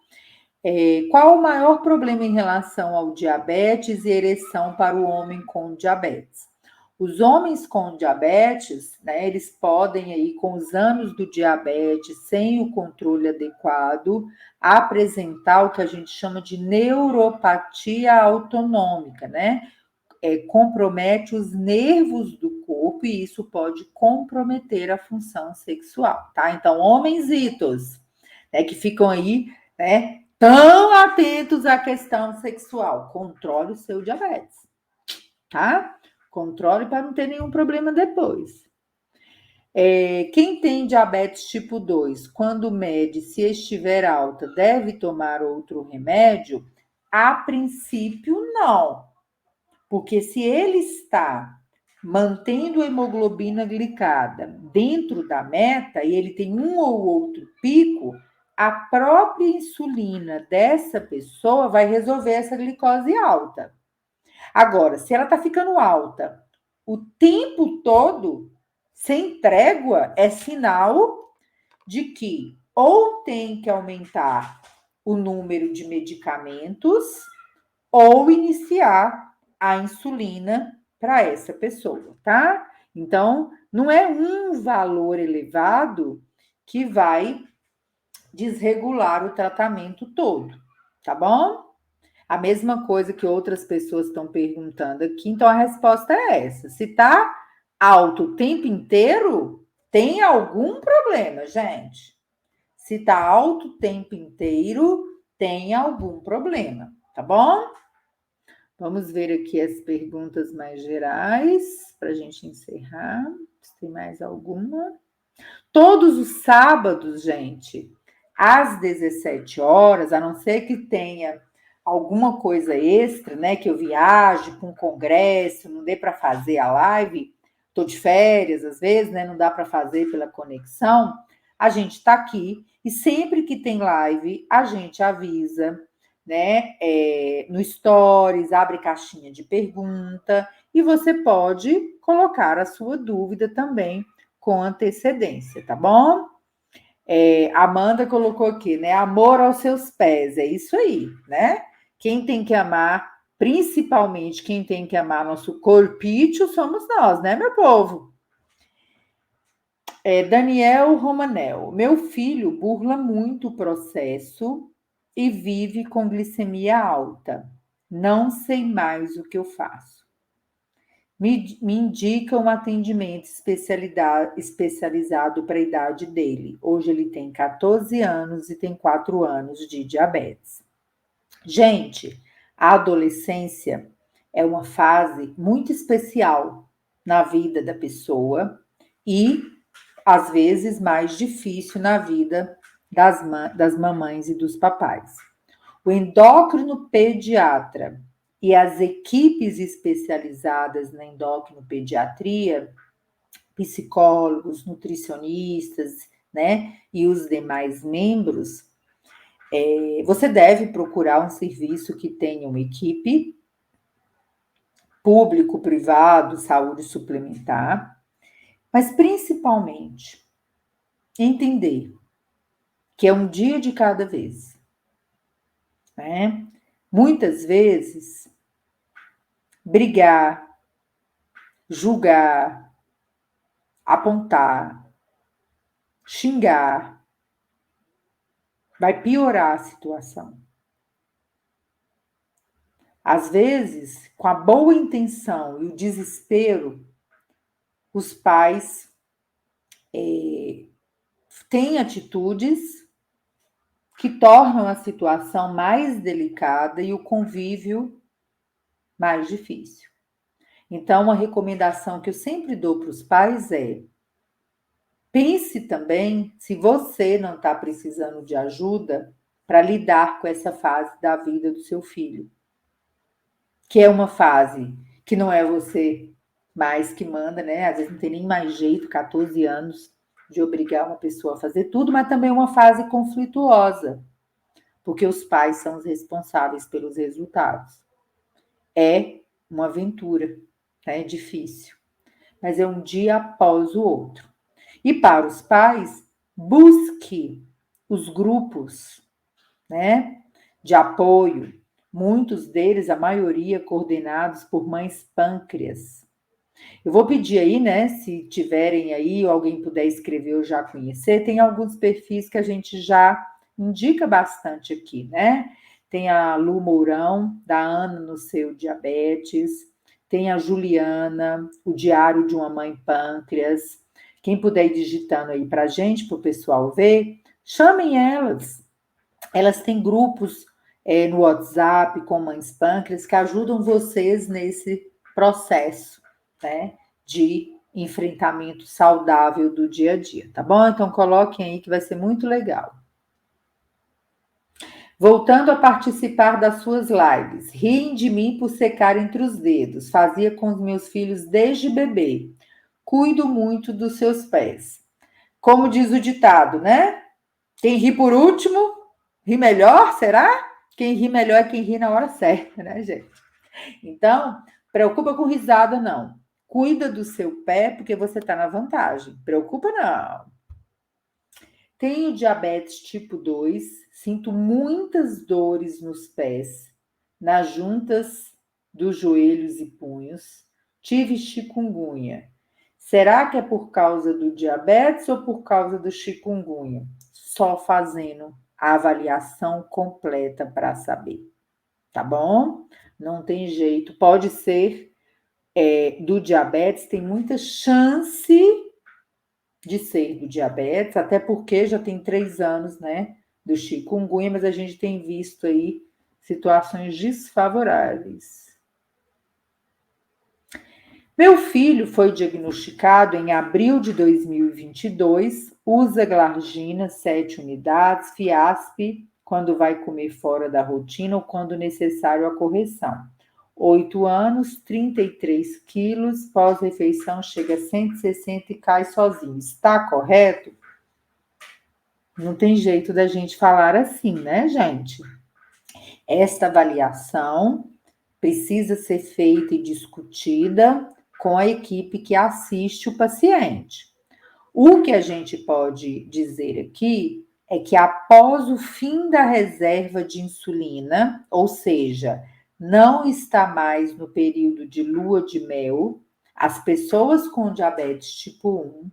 Qual o maior problema em relação ao diabetes e ereção para o homem com diabetes? Os homens com diabetes, né, eles podem aí, com os anos do diabetes, sem o controle adequado, apresentar o que a gente chama de neuropatia autonômica, né? Compromete os nervos do corpo e isso pode comprometer a função sexual, tá? Então, homenzitos, né, que ficam aí, né, tão atentos à questão sexual, controle o seu diabetes, tá? Controle para não ter nenhum problema depois. Quem tem diabetes tipo 2, quando mede, se estiver alta, deve tomar outro remédio? A princípio, não. Porque se ele está mantendo a hemoglobina glicada dentro da meta e ele tem um ou outro pico, a própria insulina dessa pessoa vai resolver essa glicose alta. Agora, se ela está ficando alta o tempo todo, sem trégua, é sinal de que ou tem que aumentar o número de medicamentos ou iniciar a insulina para essa pessoa, tá? Então, não é um valor elevado que vai desregular o tratamento todo, tá bom? A mesma coisa que outras pessoas estão perguntando aqui, então a resposta é essa. Se tá alto o tempo inteiro, tem algum problema, gente. Se tá alto o tempo inteiro, tem algum problema, tá bom? Vamos ver aqui as perguntas mais gerais, para a gente encerrar. Se tem mais alguma. Todos os sábados, gente, às 17 horas, a não ser que tenha alguma coisa extra, né? Que eu viaje para um congresso, não dê para fazer a live, estou de férias às vezes, né? Não dá para fazer pela conexão. A gente está aqui e sempre que tem live, a gente avisa, né? No Stories, abre caixinha de pergunta e você pode colocar a sua dúvida também com antecedência, tá bom? Amanda colocou aqui, né? Amor aos seus pés, é isso aí, né? Quem tem que amar, principalmente quem tem que amar nosso corpício, somos nós, né, meu povo? Daniel Romanel, meu filho burla muito o processo e vive com glicemia alta. Não sei mais o que eu faço. Me indica um atendimento especializado para a idade dele. Hoje ele tem 14 anos e tem 4 anos de diabetes. Gente, a adolescência é uma fase muito especial na vida da pessoa e, às vezes, mais difícil na vida das mamães e dos papais. O endócrino pediatra e as equipes especializadas na endocrinopediatria, psicólogos, nutricionistas, né, e os demais membros, você deve procurar um serviço que tenha uma equipe, público, privado, saúde suplementar, mas principalmente entender que é um dia de cada vez, né? Muitas vezes, brigar, julgar, apontar, xingar, vai piorar a situação. Às vezes, com a boa intenção e o desespero, os pais têm atitudes que tornam a situação mais delicada e o convívio mais difícil. Então, uma recomendação que eu sempre dou para os pais é: pense também se você não está precisando de ajuda para lidar com essa fase da vida do seu filho, que é uma fase que não é você mais que manda, né? Às vezes não tem nem mais jeito, 14 anos, de obrigar uma pessoa a fazer tudo, mas também é uma fase conflituosa, porque os pais são os responsáveis pelos resultados. É uma aventura, né? É difícil, mas é um dia após o outro. E para os pais, busque os grupos, né, de apoio, muitos deles, a maioria, coordenados por mães pâncreas. Eu vou pedir aí, né, se tiverem aí, ou alguém puder escrever ou já conhecer, tem alguns perfis que a gente já indica bastante aqui, né? Tem a Lu Mourão, da Ana no Seu Diabetes, tem a Juliana, o Diário de uma Mãe Pâncreas. Quem puder ir digitando aí para a gente, para o pessoal ver, chamem elas. Elas têm grupos no WhatsApp com mães pâncreas que ajudam vocês nesse processo, né, de enfrentamento saudável do dia a dia, tá bom? Então coloquem aí que vai ser muito legal. Voltando a participar das suas lives, riem de mim por secar entre os dedos. Fazia com os meus filhos desde bebê. Cuido muito dos seus pés. Como diz o ditado, né? Quem ri por último, ri melhor, será? Quem ri melhor é quem ri na hora certa, né, gente? Então, preocupa com risada, não. Cuida do seu pé, porque você está na vantagem. Preocupa, não. Tenho diabetes tipo 2, sinto muitas dores nos pés, nas juntas dos joelhos e punhos. Tive chikungunya. Será que é por causa do diabetes ou por causa do chikungunya? Só fazendo a avaliação completa para saber, tá bom? Não tem jeito. Pode ser do diabetes, tem muita chance de ser do diabetes, até porque já tem 3 anos, né, do chikungunya, mas a gente tem visto aí situações desfavoráveis. Meu filho foi diagnosticado em abril de 2022, usa glargina 7 unidades, Fiasp, quando vai comer fora da rotina ou quando necessário a correção. 8 anos, 33 quilos, pós-refeição chega a 160 e cai sozinho. Está correto? Não tem jeito da gente falar assim, né, gente? Esta avaliação precisa ser feita e discutida com a equipe que assiste o paciente. O que a gente pode dizer aqui é que após o fim da reserva de insulina, ou seja, não está mais no período de lua de mel, as pessoas com diabetes tipo 1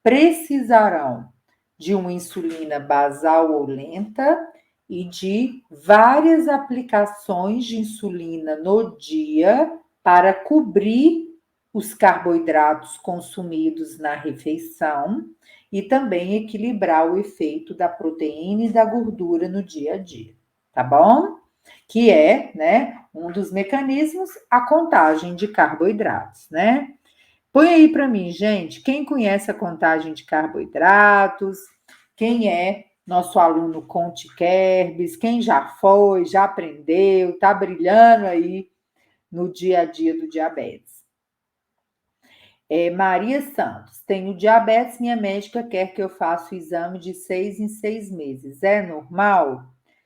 precisarão de uma insulina basal ou lenta e de várias aplicações de insulina no dia para cobrir os carboidratos consumidos na refeição e também equilibrar o efeito da proteína e da gordura no dia a dia, tá bom? Que é, né, um dos mecanismos, a contagem de carboidratos, né? Põe aí para mim, gente, quem conhece a contagem de carboidratos, quem é nosso aluno Conte Kerbs, quem já foi, já aprendeu, está brilhando aí no dia a dia do diabetes. Maria Santos, tenho diabetes, minha médica quer que eu faça o exame de 6 em 6 meses. É normal?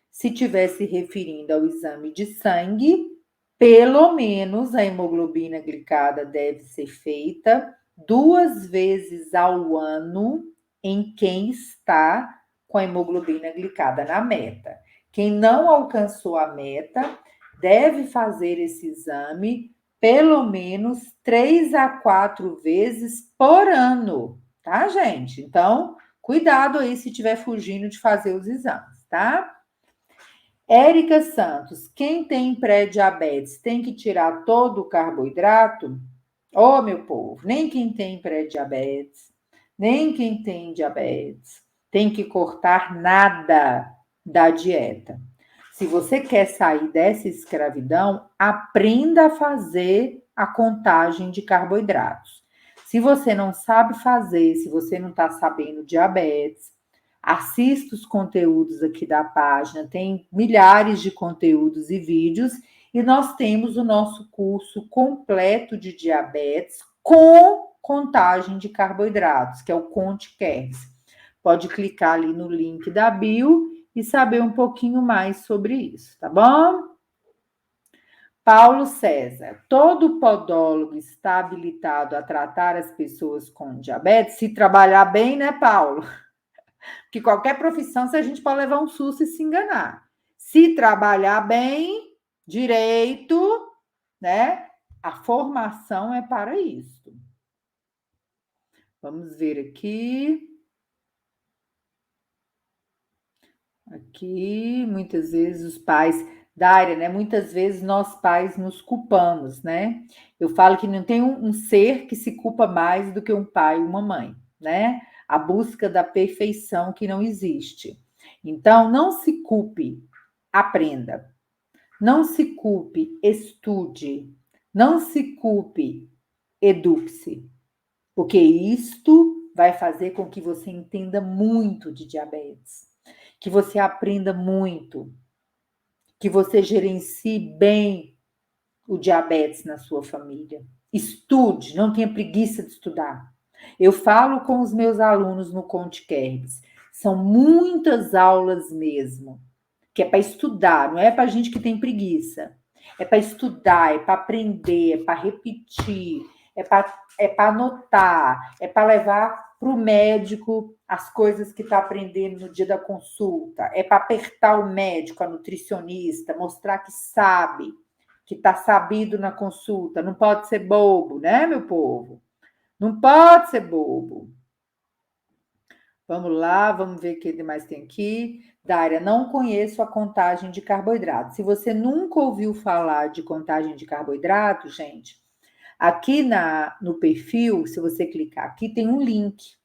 Se estiver se referindo ao exame de sangue, pelo menos a hemoglobina glicada deve ser feita 2 vezes ao ano em quem está com a hemoglobina glicada na meta. Quem não alcançou a meta deve fazer esse exame pelo menos 3 a 4 vezes por ano, tá, gente? Então, cuidado aí se estiver fugindo de fazer os exames, tá? Érica Santos, quem tem pré-diabetes tem que tirar todo o carboidrato? Ô, meu povo, nem quem tem pré-diabetes, nem quem tem diabetes tem que cortar nada da dieta. Se você quer sair dessa escravidão, aprenda a fazer a contagem de carboidratos. Se você não sabe fazer, se você não está sabendo diabetes, assista os conteúdos aqui da página, tem milhares de conteúdos e vídeos, e nós temos o nosso curso completo de diabetes com contagem de carboidratos, que é o Conte Kers. Pode clicar ali no link da bio e saber um pouquinho mais sobre isso, tá bom? Paulo César, todo podólogo está habilitado a tratar as pessoas com diabetes? Se trabalhar bem, né, Paulo? Que qualquer profissão, se a gente pode levar um susto e se enganar. Se trabalhar bem, direito, né? A formação é para isso. Vamos ver aqui. Aqui, muitas vezes os pais, Dária, né? Muitas vezes nós pais nos culpamos, né? Eu falo que não tem um ser que se culpa mais do que um pai e uma mãe, né? A busca da perfeição que não existe. Então, não se culpe, aprenda. Não se culpe, estude. Não se culpe, eduque-se. Porque isto vai fazer com que você entenda muito de diabetes, que você aprenda muito, que você gerencie bem o diabetes na sua família. Estude, não tenha preguiça de estudar. Eu falo com os meus alunos no Conte Kers, são muitas aulas mesmo, que é para estudar, não é para gente que tem preguiça. É para estudar, é para aprender, é para repetir, é para anotar, é para levar para o médico as coisas que está aprendendo no dia da consulta, é para apertar o médico, a nutricionista, mostrar que sabe, que está sabido na consulta. Não pode ser bobo, né, meu povo? Não pode ser bobo. Vamos lá, vamos ver o que mais tem aqui. Dária, não conheço a contagem de carboidrato. Se você nunca ouviu falar de contagem de carboidrato, gente, aqui no perfil, se você clicar aqui, tem um link.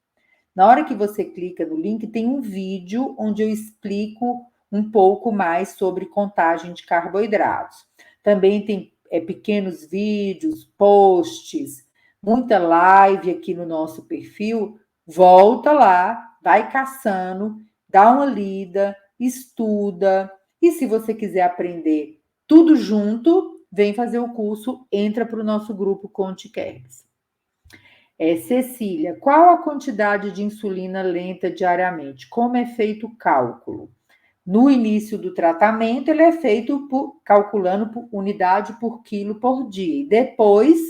Na hora que você clica no link, tem um vídeo onde eu explico um pouco mais sobre contagem de carboidratos. Também tem pequenos vídeos, posts, muita live aqui no nosso perfil. Volta lá, vai caçando, dá uma lida, estuda. E se você quiser aprender tudo junto, vem fazer o curso, entra para o nosso grupo Conte Kers. Cecília, qual a quantidade de insulina lenta diariamente? Como é feito o cálculo? No início do tratamento, ele é feito calculando por unidade por quilo por dia. E depois,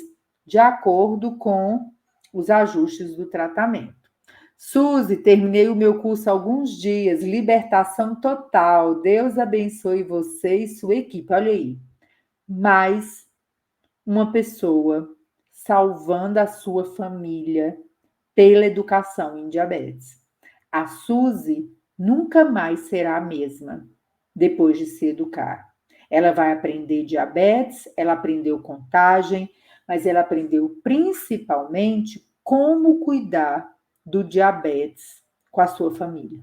de acordo com os ajustes do tratamento. Suzy, terminei o meu curso há alguns dias. Libertação total. Deus abençoe você e sua equipe. Olha aí. Mais uma pessoa salvando a sua família pela educação em diabetes. A Suzy nunca mais será a mesma depois de se educar. Ela vai aprender diabetes, ela aprendeu contagem, mas ela aprendeu principalmente como cuidar do diabetes com a sua família.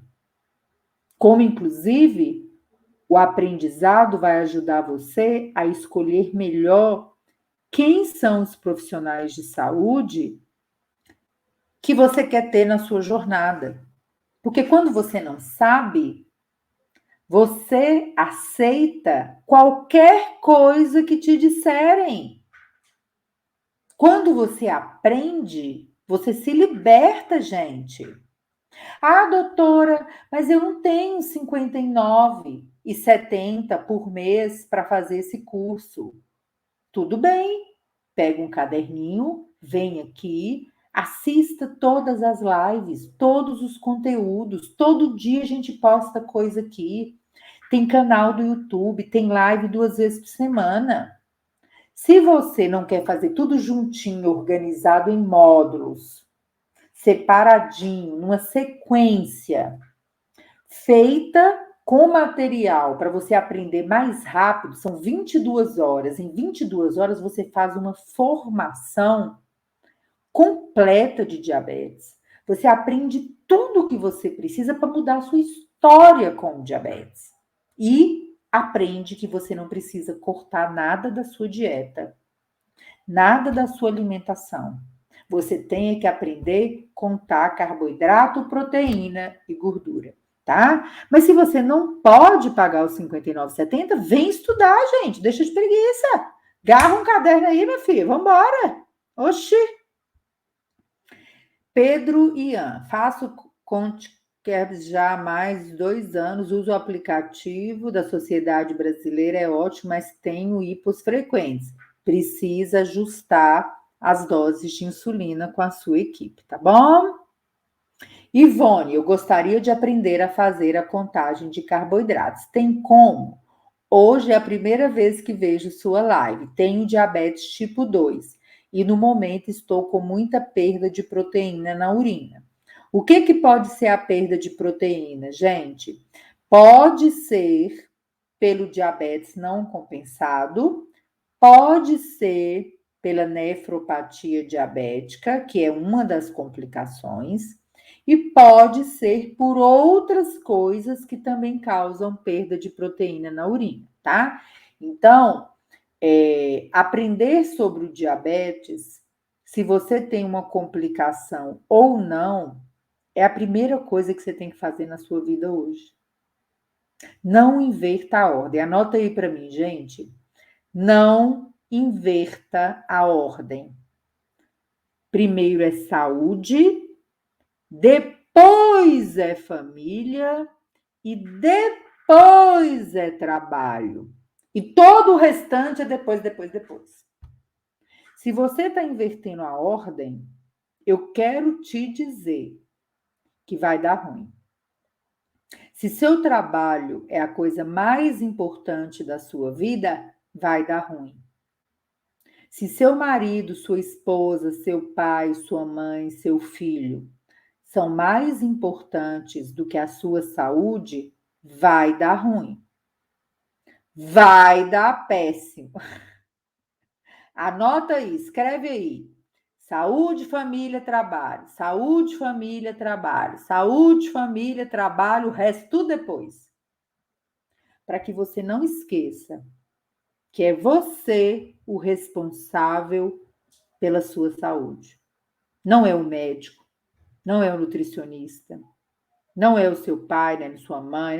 Como, inclusive, o aprendizado vai ajudar você a escolher melhor quem são os profissionais de saúde que você quer ter na sua jornada. Porque quando você não sabe, você aceita qualquer coisa que te disserem. Quando você aprende, você se liberta, gente. Ah, doutora, mas eu não tenho 59,70 por mês para fazer esse curso. Tudo bem, pega um caderninho, vem aqui, Assista todas as lives, todos os conteúdos. Todo dia a gente posta coisa aqui. Tem canal do YouTube, tem live 2 vezes por semana. Se você não quer fazer tudo juntinho, organizado em módulos, separadinho, numa sequência, feita com material para você aprender mais rápido, são 22 horas. Em 22 horas você faz uma formação completa de diabetes. Você aprende tudo o que você precisa para mudar a sua história com o diabetes. E aprende que você não precisa cortar nada da sua dieta, nada da sua alimentação. Você tem que aprender a contar carboidrato, proteína e gordura, tá? Mas se você não pode pagar os R$ 59,70, vem estudar, gente. Deixa de preguiça. Garra um caderno aí, minha filha. Vambora. Oxi. Pedro Ian, faço ContiCarebs já há mais de 2 anos, uso o aplicativo da Sociedade Brasileira, é ótimo, mas tenho hipos frequentes. Precisa ajustar as doses de insulina com a sua equipe, tá bom? Ivone, eu gostaria de aprender a fazer a contagem de carboidratos. Tem como? Hoje é a primeira vez que vejo sua live. Tenho diabetes tipo 2 e no momento estou com muita perda de proteína na urina. O que pode ser a perda de proteína, gente? Pode ser pelo diabetes não compensado, pode ser pela nefropatia diabética, que é uma das complicações, e pode ser por outras coisas que também causam perda de proteína na urina, tá? Então, aprender sobre o diabetes, se você tem uma complicação ou não, é a primeira coisa que você tem que fazer na sua vida hoje. Não inverta a ordem. Anota aí para mim, gente. Não inverta a ordem. Primeiro é saúde, depois é família e depois é trabalho. E todo o restante é depois. Se você está invertendo a ordem, eu quero te dizer que vai dar ruim. Se seu trabalho é a coisa mais importante da sua vida, vai dar ruim. Se seu marido, sua esposa, seu pai, sua mãe, seu filho são mais importantes do que a sua saúde, vai dar ruim. Vai dar péssimo. Anota aí, escreve aí. Saúde, família, trabalho. Saúde, família, trabalho. Saúde, família, trabalho, o resto tudo depois. Para que você não esqueça que é você o responsável pela sua saúde. Não é o médico, não é o nutricionista, não é o seu pai, nem a sua mãe,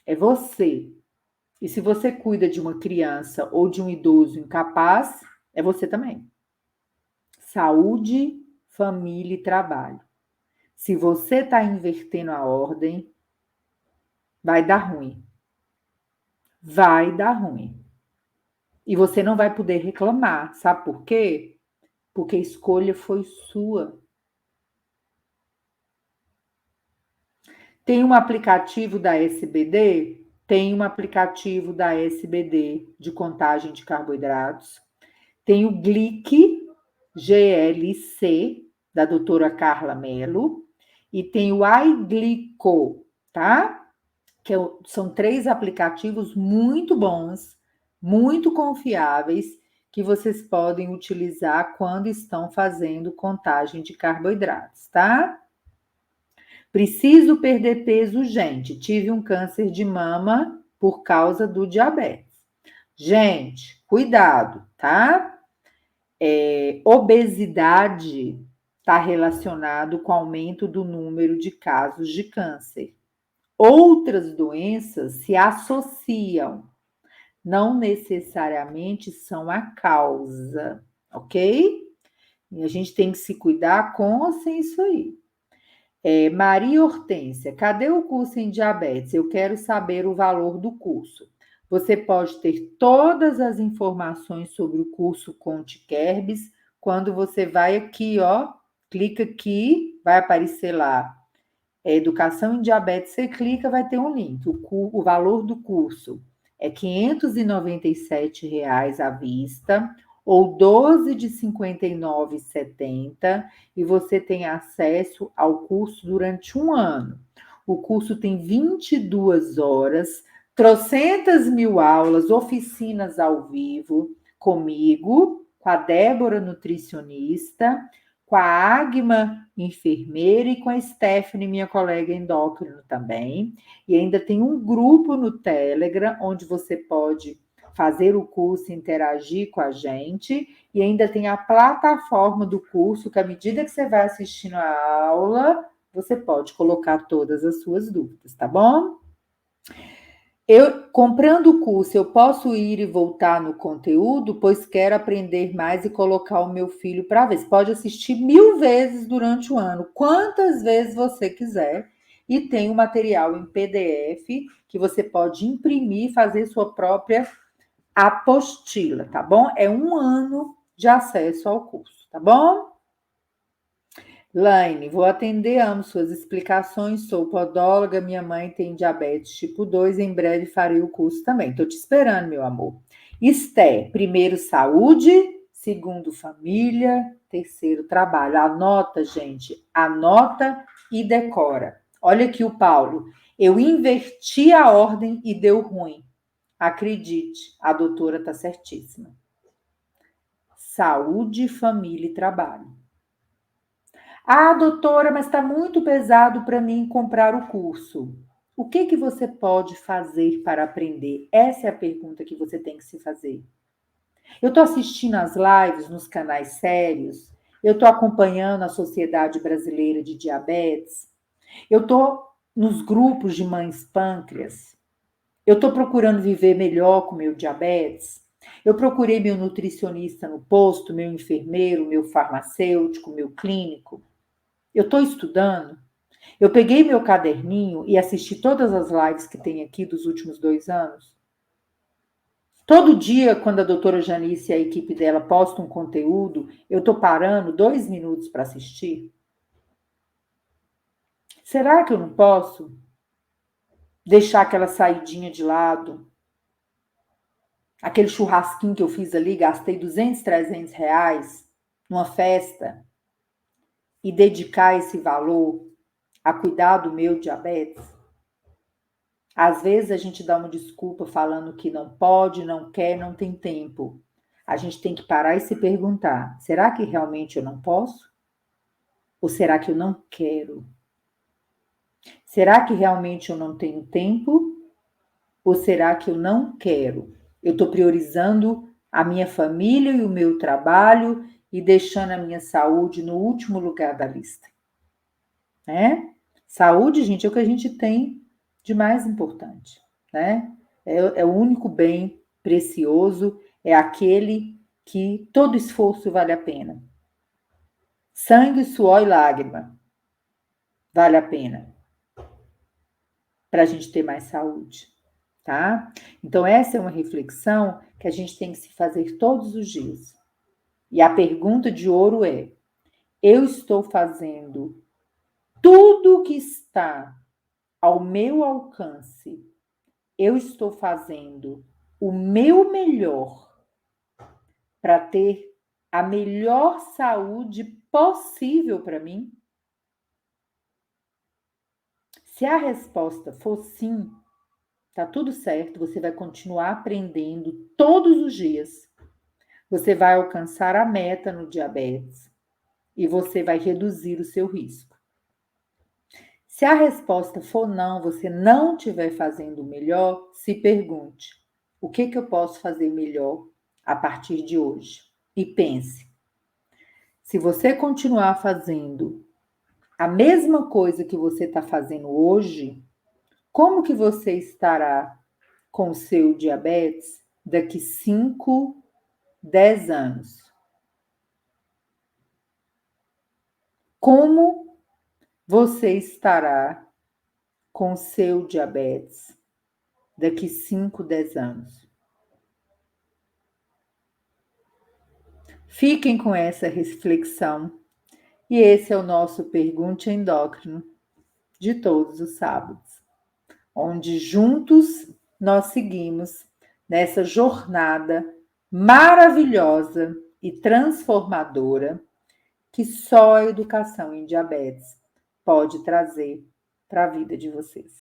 é você. E se você cuida de uma criança ou de um idoso incapaz, é você também. Saúde, família e trabalho. Se você está invertendo a ordem, vai dar ruim. Vai dar ruim. E você não vai poder reclamar. Sabe por quê? Porque a escolha foi sua. Tem um aplicativo da SBD? Tem um aplicativo da SBD de contagem de carboidratos. Tem o GLIC, GLC, da doutora Carla Mello. E tem o iGlico, tá? São 3 aplicativos muito bons, muito confiáveis, que vocês podem utilizar quando estão fazendo contagem de carboidratos, tá? Preciso perder peso urgente. Tive um câncer de mama por causa do diabetes. Gente, cuidado, tá? Obesidade está relacionado com o aumento do número de casos de câncer. Outras doenças se associam, não necessariamente são a causa, ok? E a gente tem que se cuidar com ou sem isso aí. Maria Hortência, cadê o curso em diabetes? Eu quero saber o valor do curso. Você pode ter todas as informações sobre o curso ContiCarebs quando você vai aqui, ó, clica aqui, vai aparecer lá, Educação em Diabetes, você clica, vai ter um link. O valor do curso é R$ 597 à vista, ou 12 de R$ 59,70, e você tem acesso ao curso durante um ano. O curso tem 22 horas, trocentas mil aulas, oficinas ao vivo, comigo, com a Débora, nutricionista, com a Agma, enfermeira, e com a Stephanie, minha colega endócrino também. E ainda tem um grupo no Telegram, onde você pode fazer o curso, interagir com a gente, e ainda tem a plataforma do curso, que à medida que você vai assistindo a aula, você pode colocar todas as suas dúvidas, tá bom? Eu, comprando o curso, eu posso ir e voltar no conteúdo, pois quero aprender mais e colocar o meu filho para ver. Você pode assistir 1000 vezes durante o ano, quantas vezes você quiser. E tem o material em PDF que você pode imprimir e fazer sua própria apostila, tá bom? É um ano de acesso ao curso, tá bom? Laine, vou atender, amo suas explicações, sou podóloga, minha mãe tem diabetes tipo 2, em breve farei o curso também. Estou te esperando, meu amor. Esté, primeiro saúde, segundo família, terceiro trabalho. Anota, gente, anota e decora. Olha aqui o Paulo, eu inverti a ordem e deu ruim. Acredite, a doutora está certíssima. Saúde, família e trabalho. Ah, doutora, mas está muito pesado para mim comprar o curso. O que você pode fazer para aprender? Essa é a pergunta que você tem que se fazer. Eu estou assistindo as lives nos canais sérios, eu estou acompanhando a Sociedade Brasileira de Diabetes, eu estou nos grupos de mães pâncreas, eu estou procurando viver melhor com meu diabetes, eu procurei meu nutricionista no posto, meu enfermeiro, meu farmacêutico, meu clínico. Eu estou estudando. Eu peguei meu caderninho e assisti todas as lives que tem aqui dos últimos 2 anos. Todo dia, quando a doutora Janice e a equipe dela postam um conteúdo, eu estou parando 2 minutos para assistir. Será que eu não posso deixar aquela saidinha de lado? Aquele churrasquinho que eu fiz ali, gastei 200, 300 reais numa festa e dedicar esse valor a cuidar do meu diabetes? Às vezes a gente dá uma desculpa falando que não pode, não quer, não tem tempo. A gente tem que parar e se perguntar: será que realmente eu não posso? Ou será que eu não quero? Será que realmente eu não tenho tempo? Ou será que eu não quero? Eu estou priorizando a minha família e o meu trabalho e deixando a minha saúde no último lugar da lista, né? Saúde, gente, é o que a gente tem de mais importante, né? É o único bem precioso, é aquele que todo esforço vale a pena. Sangue, suor e lágrima vale a pena para a gente ter mais saúde, tá? Então, essa é uma reflexão que a gente tem que se fazer todos os dias. E a pergunta de ouro é: eu estou fazendo tudo o que está ao meu alcance? Eu estou fazendo o meu melhor para ter a melhor saúde possível para mim? Se a resposta for sim, tá tudo certo, você vai continuar aprendendo todos os dias. Você vai alcançar a meta no diabetes e você vai reduzir o seu risco. Se a resposta for não, você não estiver fazendo o melhor, se pergunte: o que eu posso fazer melhor a partir de hoje? E pense: se você continuar fazendo a mesma coisa que você está fazendo hoje, como que você estará com o seu diabetes daqui 5, 10 anos? Como você estará com o seu diabetes daqui 5, 10 anos? Fiquem com essa reflexão. E esse é o nosso Pergunte Endócrino de todos os sábados, onde juntos nós seguimos nessa jornada maravilhosa e transformadora que só a educação em diabetes pode trazer para a vida de vocês.